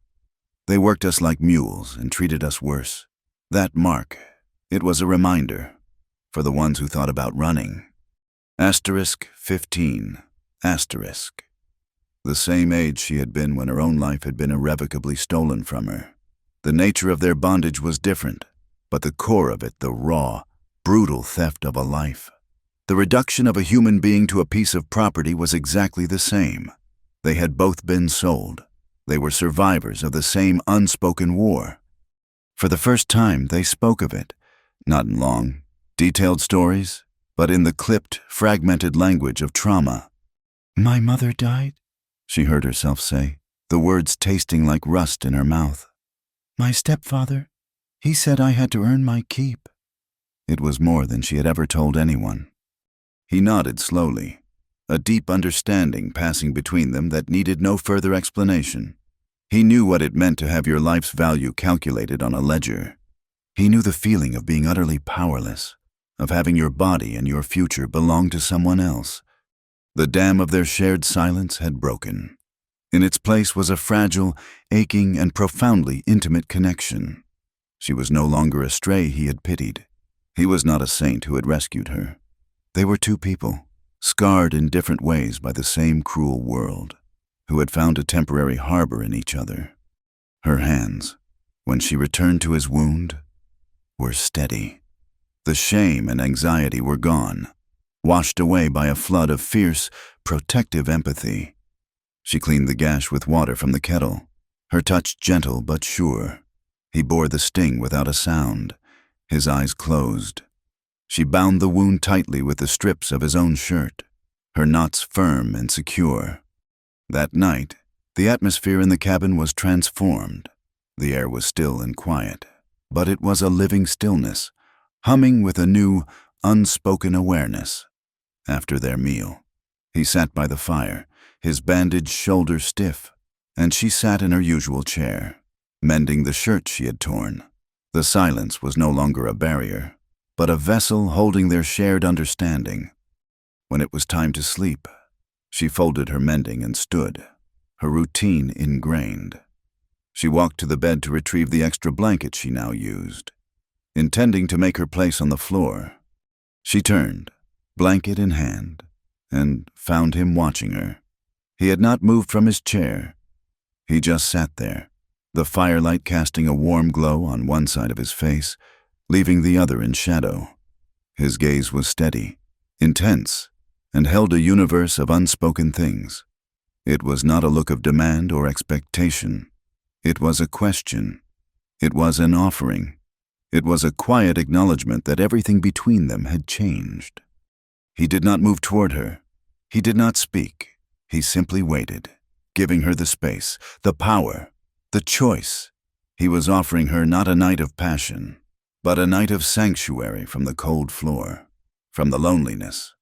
They worked us like mules and treated us worse. That mark, it was a reminder, for the ones who thought about running. Asterisk 15, asterisk. The same age she had been when her own life had been irrevocably stolen from her. The nature of their bondage was different, but the core of it, the raw, brutal theft of a life. The reduction of a human being to a piece of property was exactly the same. They had both been sold. They were survivors of the same unspoken war. For the first time, they spoke of it, not in long, detailed stories, but in the clipped, fragmented language of trauma. "My mother died," she heard herself say, the words tasting like rust in her mouth. "My stepfather, he said I had to earn my keep." It was more than she had ever told anyone. He nodded slowly, a deep understanding passing between them that needed no further explanation. He knew what it meant to have your life's value calculated on a ledger. He knew the feeling of being utterly powerless, of having your body and your future belong to someone else. The dam of their shared silence had broken. In its place was a fragile, aching, and profoundly intimate connection. She was no longer a stray he had pitied. He was not a saint who had rescued her. They were two people, scarred in different ways by the same cruel world, who had found a temporary harbor in each other. Her hands, when she returned to his wound, were steady. The shame and anxiety were gone, washed away by a flood of fierce, protective empathy. She cleaned the gash with water from the kettle, her touch gentle but sure. He bore the sting without a sound, his eyes closed. She bound the wound tightly with the strips of his own shirt, her knots firm and secure. That night, the atmosphere in the cabin was transformed. The air was still and quiet, but it was a living stillness, humming with a new, unspoken awareness. After their meal, he sat by the fire, his bandaged shoulder stiff, and she sat in her usual chair, mending the shirt she had torn. The silence was no longer a barrier, but a vessel holding their shared understanding. When it was time to sleep, she folded her mending and stood, her routine ingrained. She walked to the bed to retrieve the extra blanket she now used. Intending to make her place on the floor, she turned, blanket in hand, and found him watching her. He had not moved from his chair. He just sat there, the firelight casting a warm glow on one side of his face, leaving the other in shadow. His gaze was steady, intense, and held a universe of unspoken things. It was not a look of demand or expectation. It was a question. It was an offering. It was a quiet acknowledgement that everything between them had changed. He did not move toward her. He did not speak. He simply waited, giving her the space, the power, the choice. He was offering her not a night of passion, but a night of sanctuary from the cold floor, from the loneliness,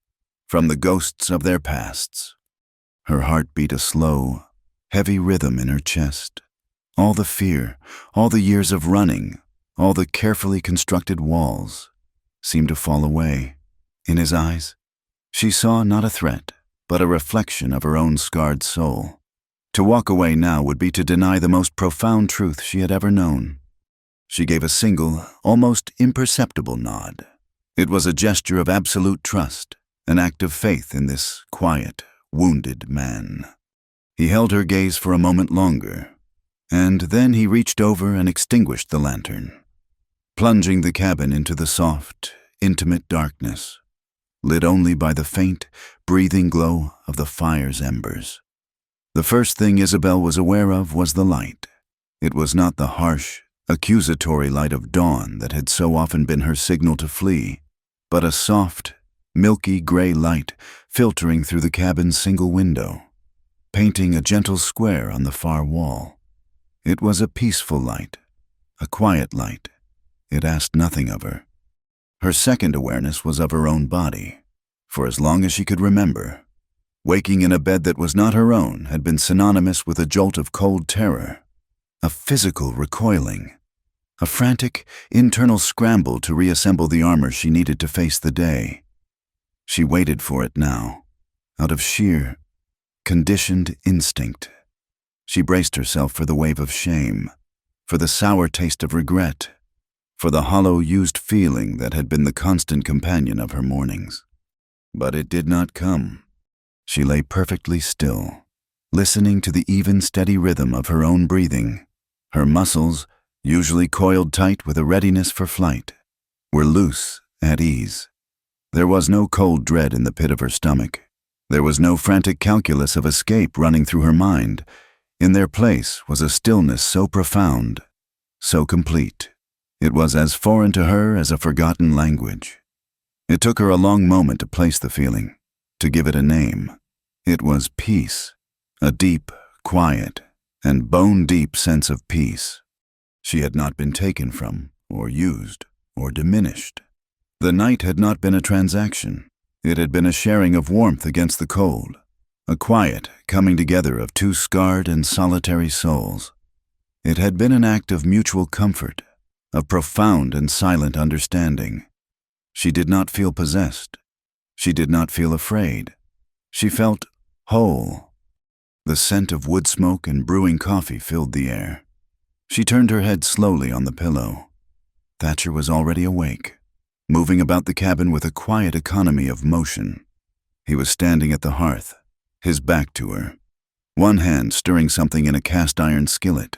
from the ghosts of their pasts. Her heart beat a slow, heavy rhythm in her chest. All the fear, all the years of running, all the carefully constructed walls seemed to fall away. In his eyes, she saw not a threat, but a reflection of her own scarred soul. To walk away now would be to deny the most profound truth she had ever known. She gave a single, almost imperceptible nod. It was a gesture of absolute trust, an act of faith in this quiet, wounded man. He held her gaze for a moment longer, and then he reached over and extinguished the lantern, plunging the cabin into the soft, intimate darkness, lit only by the faint, breathing glow of the fire's embers. The first thing Isabel was aware of was the light. It was not the harsh, accusatory light of dawn that had so often been her signal to flee, but a soft, milky gray light filtering through the cabin's single window, painting a gentle square on the far wall. It was a peaceful light, a quiet light. It asked nothing of her. Her second awareness was of her own body. For as long as she could remember, waking in a bed that was not her own had been synonymous with a jolt of cold terror, a physical recoiling, a frantic internal scramble to reassemble the armor she needed to face the day. She waited for it now, out of sheer, conditioned instinct. She braced herself for the wave of shame, for the sour taste of regret, for the hollow, used feeling that had been the constant companion of her mornings. But it did not come. She lay perfectly still, listening to the even, steady rhythm of her own breathing. Her muscles, usually coiled tight with a readiness for flight, were loose, at ease. There was no cold dread in the pit of her stomach. There was no frantic calculus of escape running through her mind. In their place was a stillness so profound, so complete. It was as foreign to her as a forgotten language. It took her a long moment to place the feeling, to give it a name. It was peace, a deep, quiet, and bone-deep sense of peace. She had not been taken from, or used, or diminished. The night had not been a transaction. It had been a sharing of warmth against the cold, a quiet coming together of two scarred and solitary souls. It had been an act of mutual comfort, of profound and silent understanding. She did not feel possessed. She did not feel afraid. She felt whole. The scent of wood smoke and brewing coffee filled the air. She turned her head slowly on the pillow. Thatcher was already awake, moving about the cabin with a quiet economy of motion. He was standing at the hearth, his back to her, one hand stirring something in a cast-iron skillet.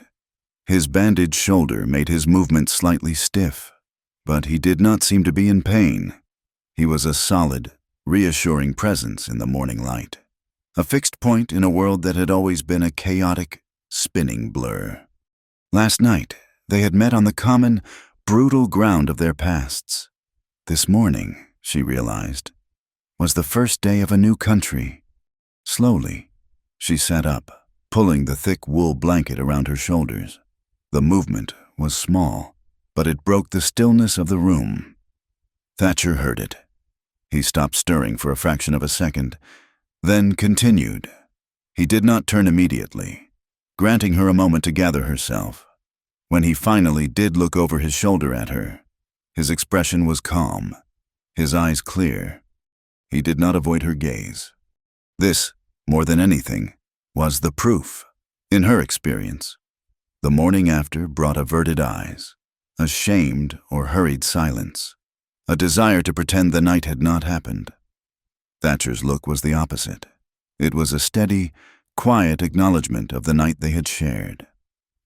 His bandaged shoulder made his movement slightly stiff, but he did not seem to be in pain. He was a solid, reassuring presence in the morning light, a fixed point in a world that had always been a chaotic, spinning blur. Last night, they had met on the common, brutal ground of their pasts. This morning, she realized, was the first day of a new country. Slowly, she sat up, pulling the thick wool blanket around her shoulders. The movement was small, but it broke the stillness of the room. Thatcher heard it. He stopped stirring for a fraction of a second, then continued. He did not turn immediately, granting her a moment to gather herself. When he finally did look over his shoulder at her, his expression was calm, his eyes clear. He did not avoid her gaze. This, more than anything, was the proof. In her experience, the morning after brought averted eyes, a shamed or hurried silence, a desire to pretend the night had not happened. Thatcher's look was the opposite. It was a steady, quiet acknowledgement of the night they had shared.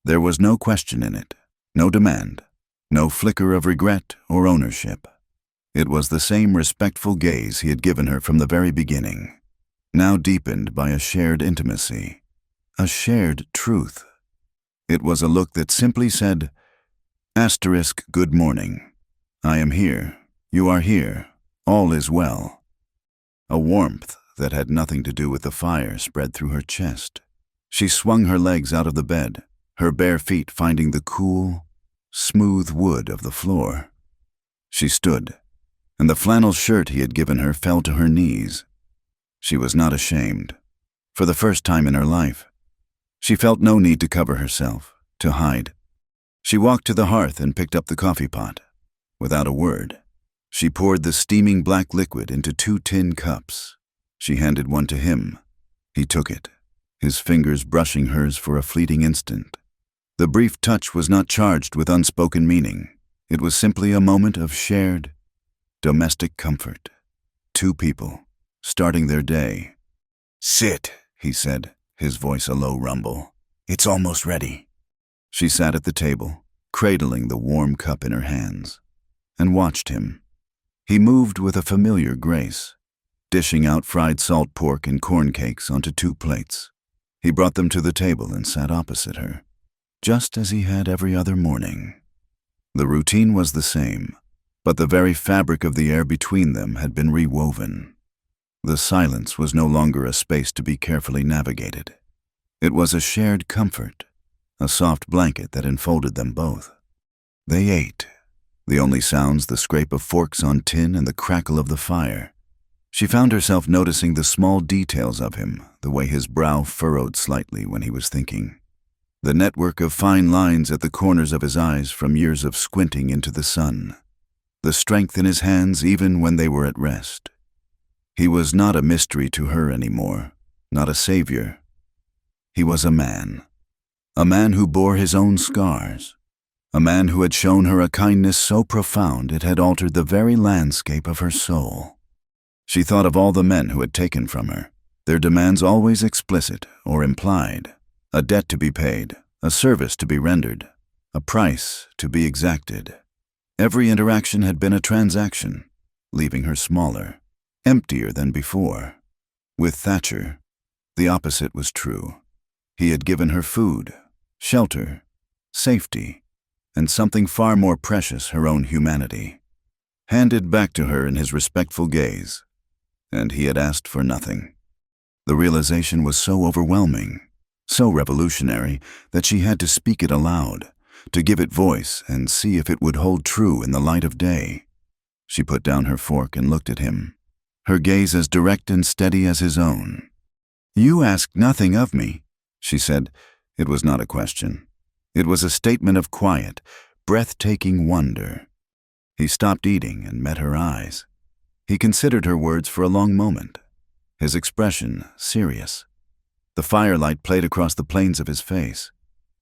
There was no question in it, no demand, no flicker of regret or ownership. It was the same respectful gaze he had given her from the very beginning, now deepened by a shared intimacy, a shared truth. It was a look that simply said, *good morning. I am here. You are here. All is well. A warmth that had nothing to do with the fire spread through her chest. She swung her legs out of the bed, her bare feet finding the cool, smooth wood of the floor. She stood, and the flannel shirt he had given her fell to her knees. She was not ashamed. For the first time in her life, she felt no need to cover herself, to hide. She walked to the hearth and picked up the coffee pot. Without a word, she poured the steaming black liquid into 2 tin cups. She handed one to him. He took it, his fingers brushing hers for a fleeting instant. The brief touch was not charged with unspoken meaning. It was simply a moment of shared, domestic comfort. 2 people, starting their day. "Sit," he said, his voice a low rumble. "It's almost ready." She sat at the table, cradling the warm cup in her hands, and watched him. He moved with a familiar grace, dishing out fried salt pork and corn cakes onto 2 plates. He brought them to the table and sat opposite her, just as he had every other morning. The routine was the same, but the very fabric of the air between them had been rewoven. The silence was no longer a space to be carefully navigated. It was a shared comfort, a soft blanket that enfolded them both. They ate. The only sounds the scrape of forks on tin and the crackle of the fire. She found herself noticing the small details of him, the way his brow furrowed slightly when he was thinking. The network of fine lines at the corners of his eyes from years of squinting into the sun. The strength in his hands even when they were at rest. He was not a mystery to her anymore, not a savior. He was a man who bore his own scars, a man who had shown her a kindness so profound it had altered the very landscape of her soul. She thought of all the men who had taken from her, their demands always explicit or implied, a debt to be paid, a service to be rendered, a price to be exacted. Every interaction had been a transaction, leaving her smaller, emptier than before. With Thatcher, the opposite was true. He had given her food, shelter, safety, and something far more precious, her own humanity, handed back to her in his respectful gaze. And he had asked for nothing. The realization was so overwhelming, so revolutionary, that she had to speak it aloud, to give it voice and see if it would hold true in the light of day. She put down her fork and looked at him, her gaze as direct and steady as his own. "You ask nothing of me," she said. It was not a question. It was a statement of quiet, breathtaking wonder. He stopped eating and met her eyes. He considered her words for a long moment, his expression serious. The firelight played across the planes of his face.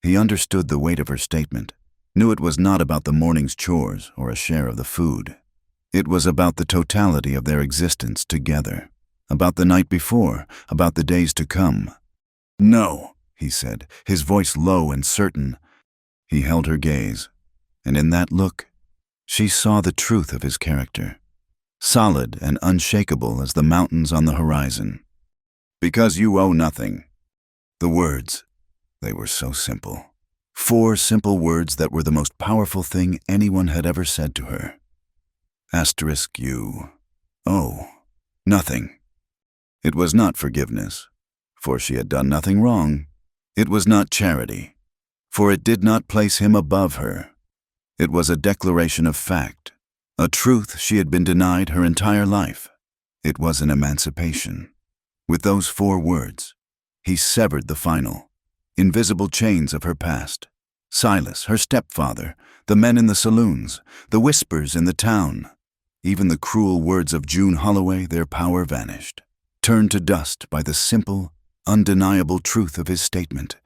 He understood the weight of her statement, knew it was not about the morning's chores or a share of the food. It was about the totality of their existence together, about the night before, about the days to come. "No," he said, his voice low and certain. He held her gaze, and in that look, she saw the truth of his character, solid and unshakable as the mountains on the horizon. "Because you owe nothing." The words, they were so simple. 4 simple words that were the most powerful thing anyone had ever said to her. You owe nothing. It was not forgiveness, for she had done nothing wrong. It was not charity, for it did not place him above her. It was a declaration of fact, a truth she had been denied her entire life. It was an emancipation. With those 4 words, he severed the final, invisible chains of her past. Silas, her stepfather, the men in the saloons, the whispers in the town, even the cruel words of June Holloway, their power vanished, turned to dust by the simple, undeniable truth of his statement.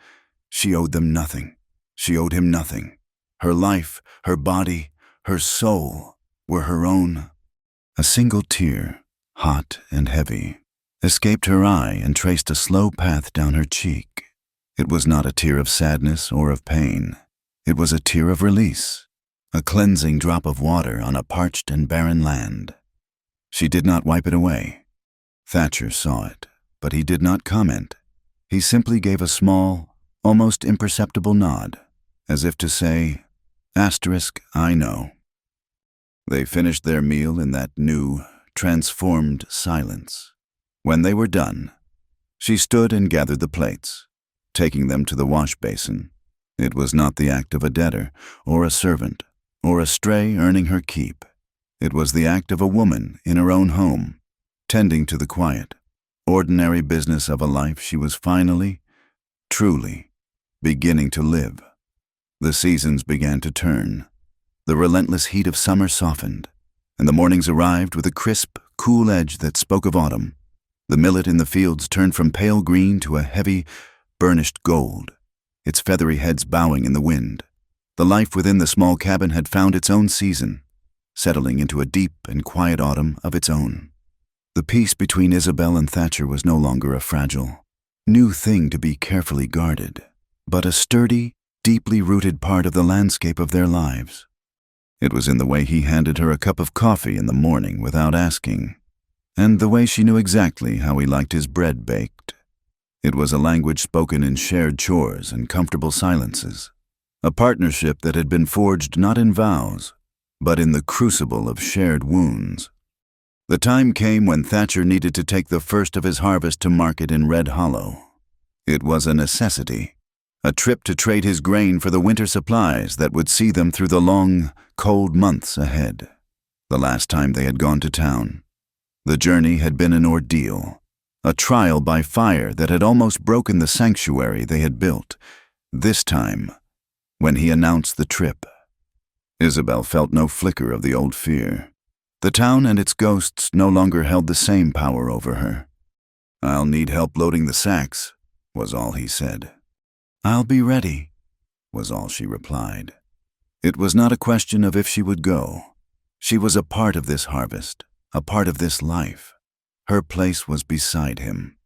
She owed them nothing. She owed him nothing. Her life, her body, her soul were her own. A single tear, hot and heavy, escaped her eye and traced a slow path down her cheek. It was not a tear of sadness or of pain. It was a tear of release, a cleansing drop of water on a parched and barren land. She did not wipe it away. Thatcher saw it, but he did not comment. He simply gave a small, almost imperceptible nod, as if to say, "I know." They finished their meal in that new, transformed silence. When they were done, she stood and gathered the plates, taking them to the wash basin. It was not the act of a debtor, or a servant, or a stray earning her keep. It was the act of a woman in her own home, tending to the quiet, ordinary business of a life she was finally, truly, beginning to live. The seasons began to turn. The relentless heat of summer softened, and the mornings arrived with a crisp, cool edge that spoke of autumn. The millet in the fields turned from pale green to a heavy, burnished gold, its feathery heads bowing in the wind. The life within the small cabin had found its own season, settling into a deep and quiet autumn of its own. The peace between Isabel and Thatcher was no longer a fragile, new thing to be carefully guarded, but a sturdy, deeply rooted part of the landscape of their lives. It was in the way he handed her a cup of coffee in the morning without asking, and the way she knew exactly how he liked his bread baked. It was a language spoken in shared chores and comfortable silences, a partnership that had been forged not in vows, but in the crucible of shared wounds. The time came when Thatcher needed to take the first of his harvest to market in Red Hollow. It was a necessity, A trip to trade his grain for the winter supplies that would see them through the long, cold months ahead. The last time they had gone to town. The journey had been an ordeal, a trial by fire that had almost broken the sanctuary they had built. This time, when he announced the trip, Isabel felt no flicker of the old fear. The town and its ghosts no longer held the same power over her. "I'll need help loading the sacks," was all he said. "I'll be ready," was all she replied. It was not a question of if she would go. She was a part of this harvest, a part of this life. Her place was beside him.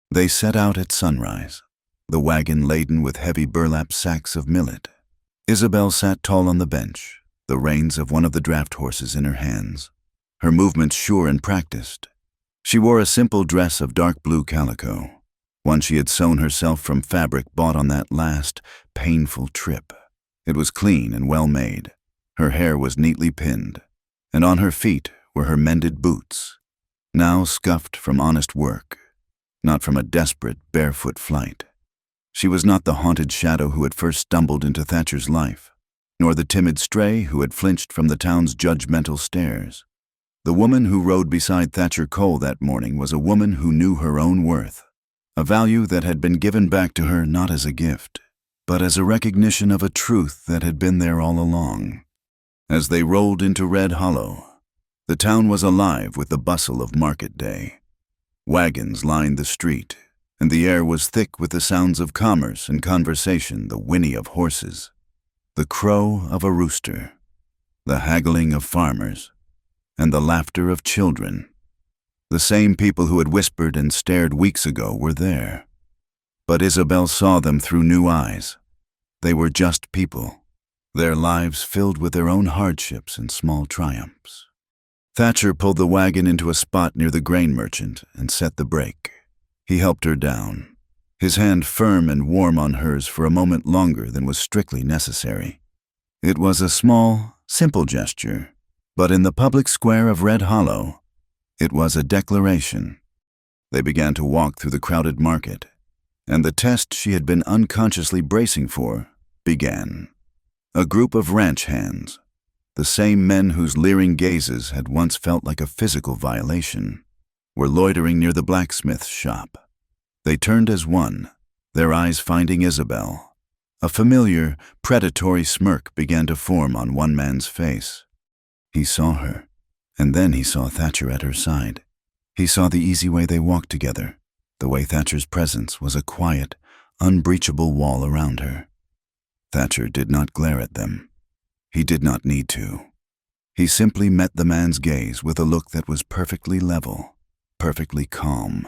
They set out at sunrise, the wagon laden with heavy burlap sacks of millet. Isabel sat tall on the bench, the reins of one of the draft horses in her hands, her movements sure and practiced. She wore a simple dress of dark blue calico, one she had sewn herself from fabric bought on that last, painful trip. It was clean and well made. Her hair was neatly pinned, and on her feet were her mended boots, now scuffed from honest work, not from a desperate, barefoot flight. She was not the haunted shadow who had first stumbled into Thatcher's life, nor the timid stray who had flinched from the town's judgmental stares. The woman who rode beside Thatcher Cole that morning was a woman who knew her own worth, a value that had been given back to her not as a gift, but as a recognition of a truth that had been there all along. As they rolled into Red Hollow, the town was alive with the bustle of market day. Wagons lined the street, and the air was thick with the sounds of commerce and conversation, the whinny of horses, the crow of a rooster, the haggling of farmers, and the laughter of children. The same people who had whispered and stared weeks ago were there. But Isabel saw them through new eyes. They were just people, their lives filled with their own hardships and small triumphs. Thatcher pulled the wagon into a spot near the grain merchant and set the brake. He helped her down, his hand firm and warm on hers for a moment longer than was strictly necessary. It was a small, simple gesture, but in the public square of Red Hollow, it was a declaration. They began to walk through the crowded market, and the test she had been unconsciously bracing for began. A group of ranch hands, the same men whose leering gazes had once felt like a physical violation, were loitering near the blacksmith's shop. They turned as one, their eyes finding Isabel. A familiar, predatory smirk began to form on one man's face. He saw her, and then he saw Thatcher at her side. He saw the easy way they walked together, the way Thatcher's presence was a quiet, unbreachable wall around her. Thatcher did not glare at them. He did not need to. He simply met the man's gaze with a look that was perfectly level, perfectly calm,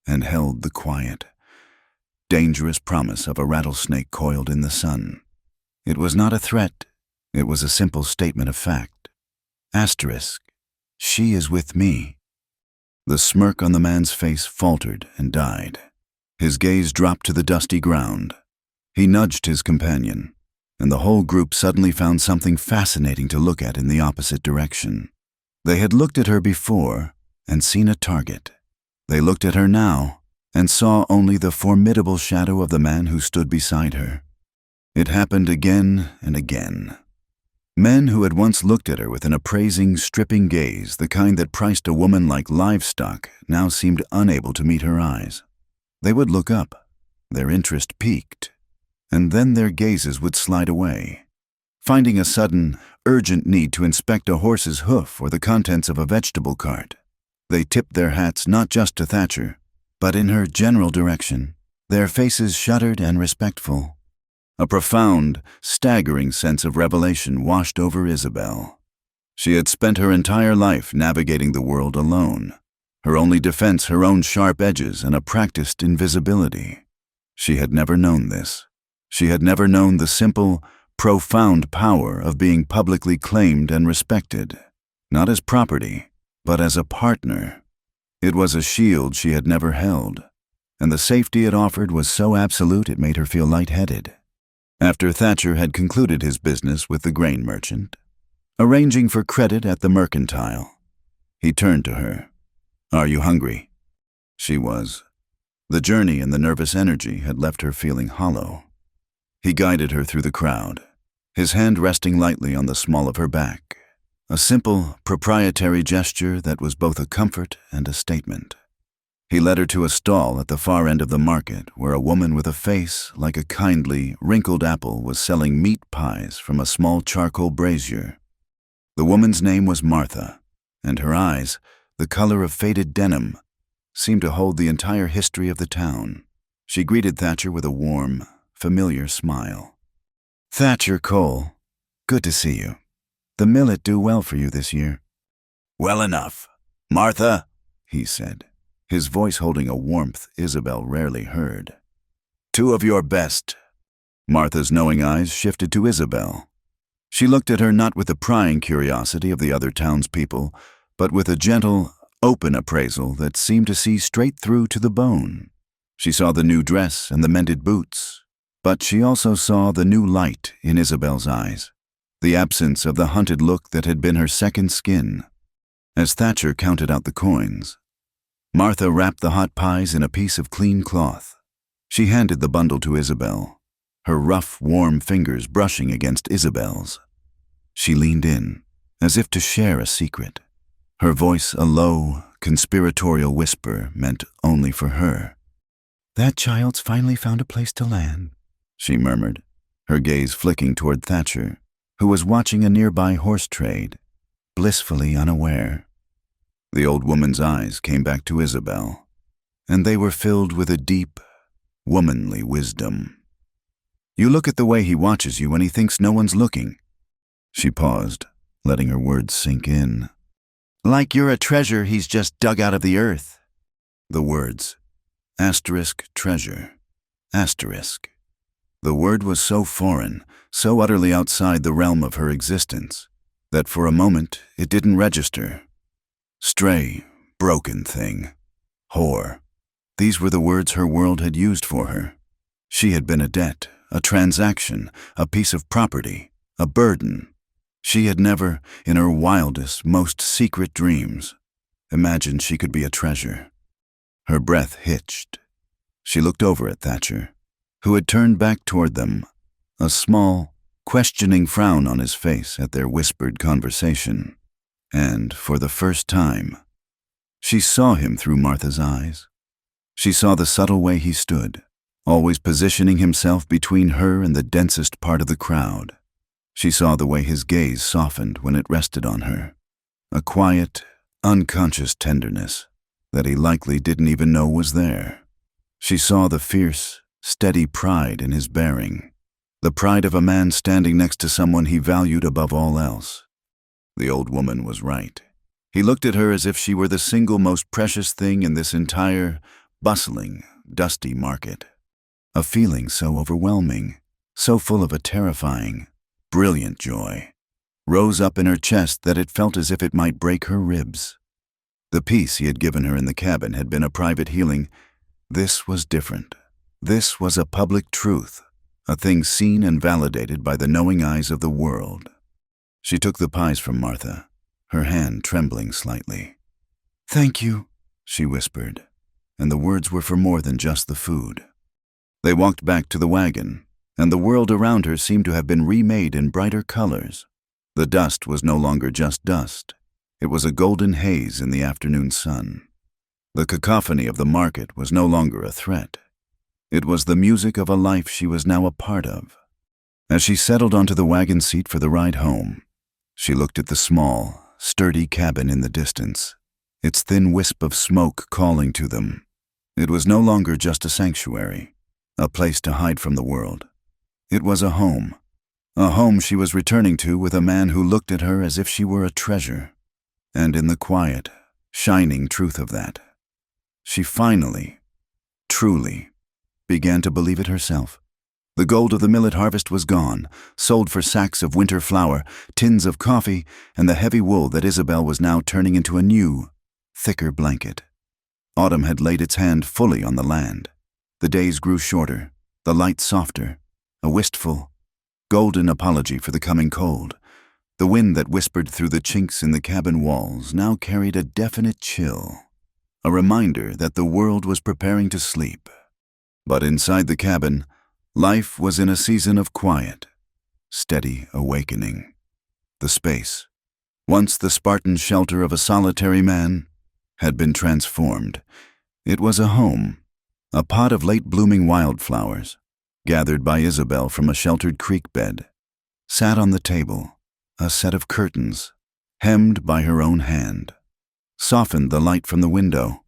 and held the quiet, dangerous promise of a rattlesnake coiled in the sun. It was not a threat. It was a simple statement of fact. Asterisk, she is with me. The smirk on the man's face faltered and died. His gaze dropped to the dusty ground. He nudged his companion, and the whole group suddenly found something fascinating to look at in the opposite direction. They had looked at her before and seen a target. They looked at her now and saw only the formidable shadow of the man who stood beside her. It happened again and again. Men who had once looked at her with an appraising, stripping gaze, the kind that priced a woman like livestock, now seemed unable to meet her eyes. They would look up, their interest piqued, and then their gazes would slide away, finding a sudden, urgent need to inspect a horse's hoof or the contents of a vegetable cart. They tipped their hats not just to Thatcher, but in her general direction, their faces shuddered and respectful. A profound, staggering sense of revelation washed over Isabel. She had spent her entire life navigating the world alone, her only defense her own sharp edges and a practiced invisibility. She had never known this. She had never known the simple, profound power of being publicly claimed and respected, not as property, but as a partner. It was a shield she had never held, and the safety it offered was so absolute it made her feel lightheaded. After Thatcher had concluded his business with the grain merchant, arranging for credit at the mercantile, he turned to her. "Are you hungry?" She was. The journey and the nervous energy had left her feeling hollow. He guided her through the crowd, his hand resting lightly on the small of her back, a simple, proprietary gesture that was both a comfort and a statement. He led her to a stall at the far end of the market where a woman with a face like a kindly, wrinkled apple was selling meat pies from a small charcoal brazier. The woman's name was Martha, and her eyes, the color of faded denim, seemed to hold the entire history of the town. She greeted Thatcher with a warm, familiar smile. "Thatcher Cole, good to see you. The millet do well for you this year." "Well enough. Martha," he said, his voice holding a warmth Isabel rarely heard. "Two of your best." Martha's knowing eyes shifted to Isabel. She looked at her not with the prying curiosity of the other townspeople, but with a gentle, open appraisal that seemed to see straight through to the bone. She saw the new dress and the mended boots, but she also saw the new light in Isabel's eyes, the absence of the hunted look that had been her second skin. As Thatcher counted out the coins, Martha wrapped the hot pies in a piece of clean cloth. She handed the bundle to Isabel, her rough, warm fingers brushing against Isabel's. She leaned in, as if to share a secret, her voice a low, conspiratorial whisper meant only for her. "That child's finally found a place to land," she murmured, her gaze flicking toward Thatcher, who was watching a nearby horse trade, blissfully unaware. The old woman's eyes came back to Isabel, and they were filled with a deep, womanly wisdom. "You look at the way he watches you when he thinks no one's looking." She paused, letting her words sink in. "Like you're a treasure he's just dug out of the earth." The words, treasure, The word was so foreign, so utterly outside the realm of her existence, that for a moment it didn't register. Stray, broken thing, whore. These were the words her world had used for her. She had been a debt, a transaction, a piece of property, a burden. She had never, in her wildest, most secret dreams, imagined she could be a treasure. Her breath hitched. She looked over at Thatcher, who had turned back toward them, a small, questioning frown on his face at their whispered conversation. And, for the first time, she saw him through Martha's eyes. She saw the subtle way he stood, always positioning himself between her and the densest part of the crowd. She saw the way his gaze softened when it rested on her, a quiet, unconscious tenderness that he likely didn't even know was there. She saw the fierce, steady pride in his bearing, the pride of a man standing next to someone he valued above all else. The old woman was right. He looked at her as if she were the single most precious thing in this entire, bustling, dusty market. A feeling so overwhelming, so full of a terrifying, brilliant joy, rose up in her chest that it felt as if it might break her ribs. The peace he had given her in the cabin had been a private healing. This was different. This was a public truth, a thing seen and validated by the knowing eyes of the world. She took the pies from Martha, her hand trembling slightly. "Thank you," she whispered, and the words were for more than just the food. They walked back to the wagon, and the world around her seemed to have been remade in brighter colors. The dust was no longer just dust. It was a golden haze in the afternoon sun. The cacophony of the market was no longer a threat. It was the music of a life she was now a part of. As she settled onto the wagon seat for the ride home, she looked at the small, sturdy cabin in the distance, its thin wisp of smoke calling to them. It was no longer just a sanctuary, a place to hide from the world. It was a home she was returning to with a man who looked at her as if she were a treasure. And in the quiet, shining truth of that, she finally, truly, began to believe it herself. The gold of the millet harvest was gone, sold for sacks of winter flour, tins of coffee, and the heavy wool that Isabel was now turning into a new, thicker blanket. Autumn had laid its hand fully on the land. The days grew shorter, the light softer, a wistful, golden apology for the coming cold. The wind that whispered through the chinks in the cabin walls now carried a definite chill, a reminder that the world was preparing to sleep. But inside the cabin, Life was in a season of quiet, steady awakening. The space, once the Spartan shelter of a solitary man, had been transformed. It was a home, a pot of late-blooming wildflowers, gathered by Isabel from a sheltered creek bed, sat on the table, a set of curtains, hemmed by her own hand, softened the light from the window.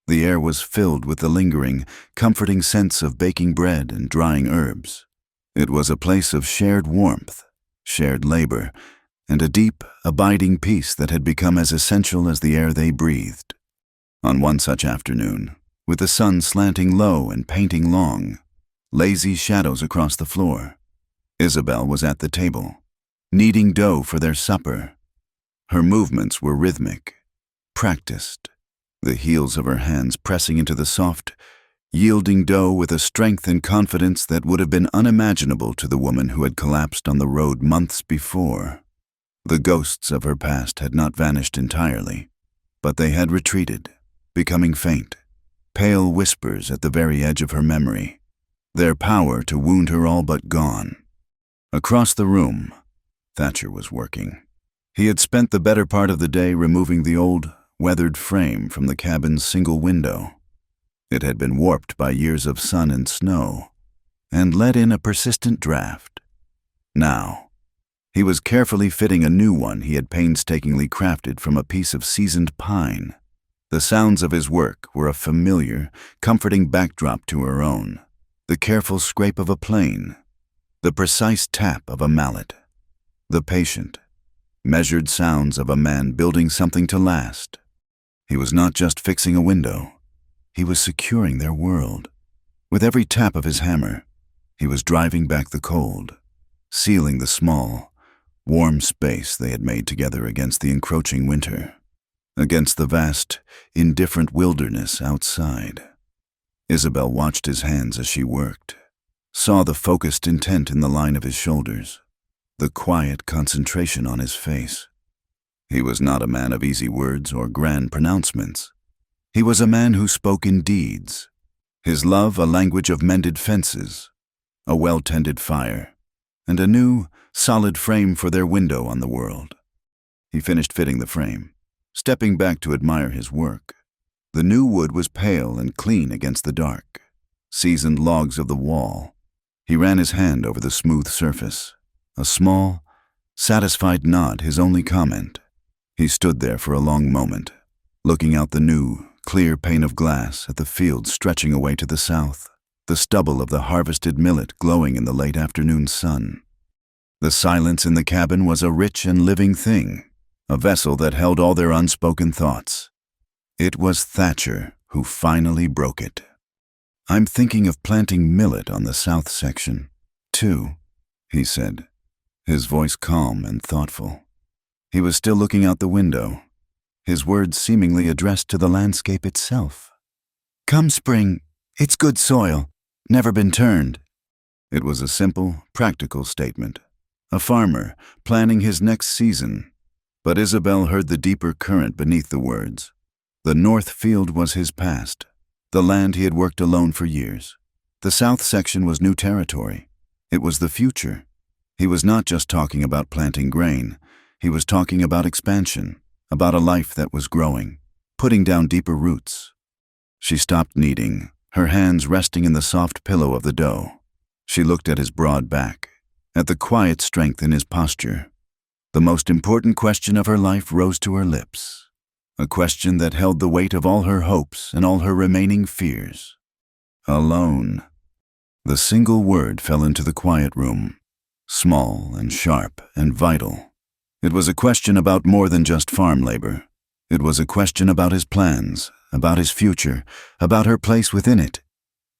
The air was filled with the lingering, comforting scents of baking bread and drying herbs. It was a place of shared warmth, shared labor, and a deep, abiding peace that had become as essential as the air they breathed. On one such afternoon, with the sun slanting low and painting long, lazy shadows across the floor, Isabel was at the table, kneading dough for their supper. Her movements were rhythmic, practiced, the heels of her hands pressing into the soft, yielding dough with a strength and confidence that would have been unimaginable to the woman who had collapsed on the road months before. The ghosts of her past had not vanished entirely, but they had retreated, becoming faint, pale whispers at the very edge of her memory, their power to wound her all but gone. Across the room, Thatcher was working. He had spent the better part of the day removing the old, weathered frame from the cabin's single window. It had been warped by years of sun and snow, and let in a persistent draft. Now, he was carefully fitting a new one he had painstakingly crafted from a piece of seasoned pine. The sounds of his work were a familiar, comforting backdrop to her own. The careful scrape of a plane, the precise tap of a mallet, the patient, measured sounds of a man building something to last. He was not just fixing a window, he was securing their world. With every tap of his hammer, he was driving back the cold, sealing the small, warm space they had made together against the encroaching winter, against the vast, indifferent wilderness outside. Isabel watched his hands as she worked, saw the focused intent in the line of his shoulders, the quiet concentration on his face. He was not a man of easy words or grand pronouncements. He was a man who spoke in deeds, his love a language of mended fences, a well-tended fire, and a new, solid frame for their window on the world. He finished fitting the frame, stepping back to admire his work. The new wood was pale and clean against the dark, seasoned logs of the wall. He ran his hand over the smooth surface, a small, satisfied nod his only comment. He stood there for a long moment, looking out the new, clear pane of glass at the fields stretching away to the south, the stubble of the harvested millet glowing in the late afternoon sun. The silence in the cabin was a rich and living thing, a vessel that held all their unspoken thoughts. It was Thatcher who finally broke it. "I'm thinking of planting millet on the south section, too," he said, his voice calm and thoughtful. He was still looking out the window, his words seemingly addressed to the landscape itself. "Come spring, it's good soil, never been turned." It was a simple, practical statement, a farmer planning his next season, but Isabel heard the deeper current beneath the words. The north field was his past, the land he had worked alone for years. The south section was new territory. It was the future. He was not just talking about planting grain. He was talking about expansion, about a life that was growing, putting down deeper roots. She stopped kneading, her hands resting in the soft pillow of the dough. She looked at his broad back, at the quiet strength in his posture. The most important question of her life rose to her lips, a question that held the weight of all her hopes and all her remaining fears. Alone. The single word fell into the quiet room, small and sharp and vital. It was a question about more than just farm labor. It was a question about his plans, about his future, about her place within it.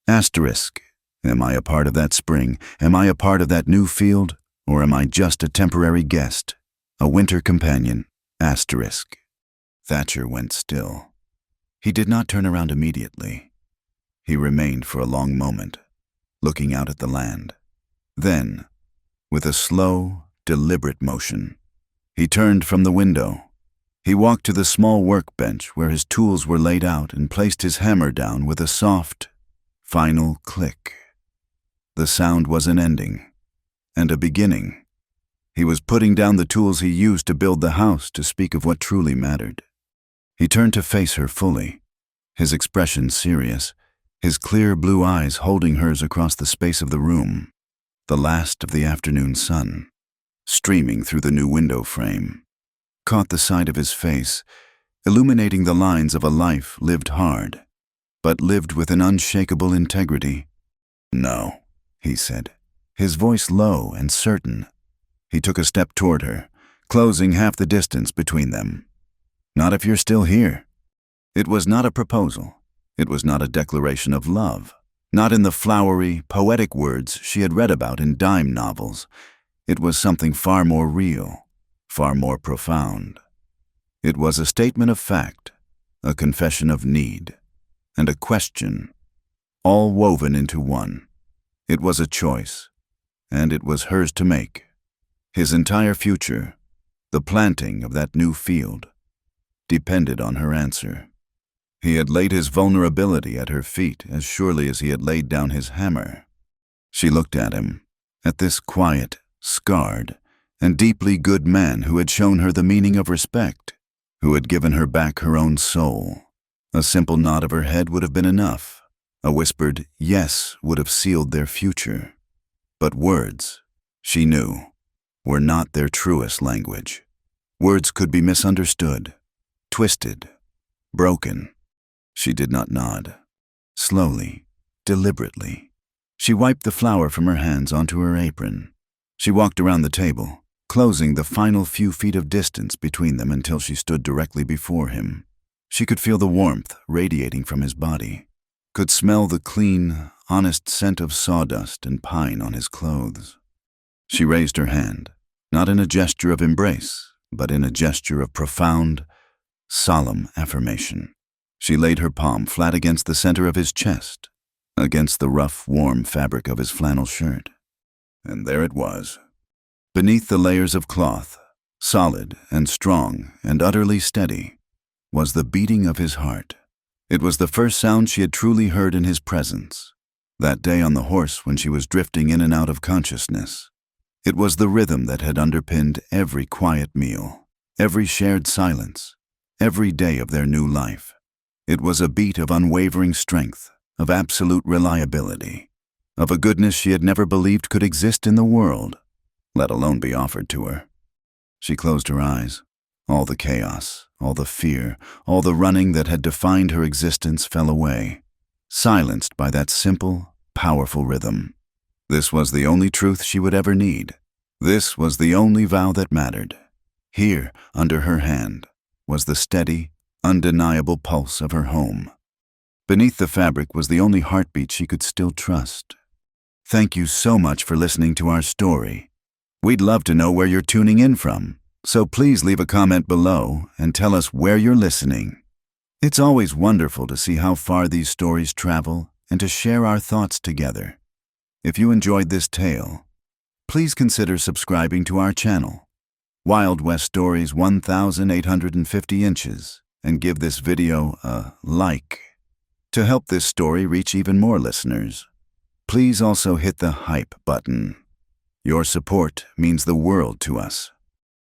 Asterisk. Am I a part of that spring? Am I a part of that new field? Or am I just a temporary guest, a winter companion? Asterisk. Thatcher went still. He did not turn around immediately. He remained for a long moment, looking out at the land. Then, with a slow, deliberate motion, he turned from the window. He walked to the small workbench where his tools were laid out and placed his hammer down with a soft, final click. The sound was an ending, and a beginning. He was putting down the tools he used to build the house to speak of what truly mattered. He turned to face her fully, his expression serious, his clear blue eyes holding hers across the space of the room, the last of the afternoon sun, streaming through the new window frame, caught the side of his face, illuminating the lines of a life lived hard, but lived with an unshakable integrity. "No," he said, his voice low and certain. He took a step toward her, closing half the distance between them. "Not if you're still here." It was not a proposal. It was not a declaration of love. Not in the flowery, poetic words she had read about in dime novels. It was something far more real, far more profound. It was a statement of fact, a confession of need, and a question, all woven into one. It was a choice, and it was hers to make. His entire future, the planting of that new field, depended on her answer. He had laid his vulnerability at her feet as surely as he had laid down his hammer. She looked at him, at this quiet, scarred, and deeply good man who had shown her the meaning of respect, who had given her back her own soul. A simple nod of her head would have been enough. A whispered yes would have sealed their future. But words, she knew, were not their truest language. Words could be misunderstood, twisted, broken. She did not nod. Slowly, deliberately, she wiped the flour from her hands onto her apron. She walked around the table, closing the final few feet of distance between them until she stood directly before him. She could feel the warmth radiating from his body, could smell the clean, honest scent of sawdust and pine on his clothes. She raised her hand, not in a gesture of embrace, but in a gesture of profound, solemn affirmation. She laid her palm flat against the center of his chest, against the rough, warm fabric of his flannel shirt. And there it was. Beneath the layers of cloth, solid and strong and utterly steady, was the beating of his heart. It was the first sound she had truly heard in his presence, that day on the horse when she was drifting in and out of consciousness. It was the rhythm that had underpinned every quiet meal, every shared silence, every day of their new life. It was a beat of unwavering strength, of absolute reliability, of a goodness she had never believed could exist in the world, let alone be offered to her. She closed her eyes. All the chaos, all the fear, all the running that had defined her existence fell away, silenced by that simple, powerful rhythm. This was the only truth she would ever need. This was the only vow that mattered. Here, under her hand, was the steady, undeniable pulse of her home. Beneath the fabric was the only heartbeat she could still trust. Thank you so much for listening to our story. We'd love to know where you're tuning in from, so please leave a comment below and tell us where you're listening. It's always wonderful to see how far these stories travel and to share our thoughts together. If you enjoyed this tale, please consider subscribing to our channel, Wild West Stories 1850 Inches, and give this video a like. To help this story reach even more listeners, please also hit the hype button. Your support means the world to us.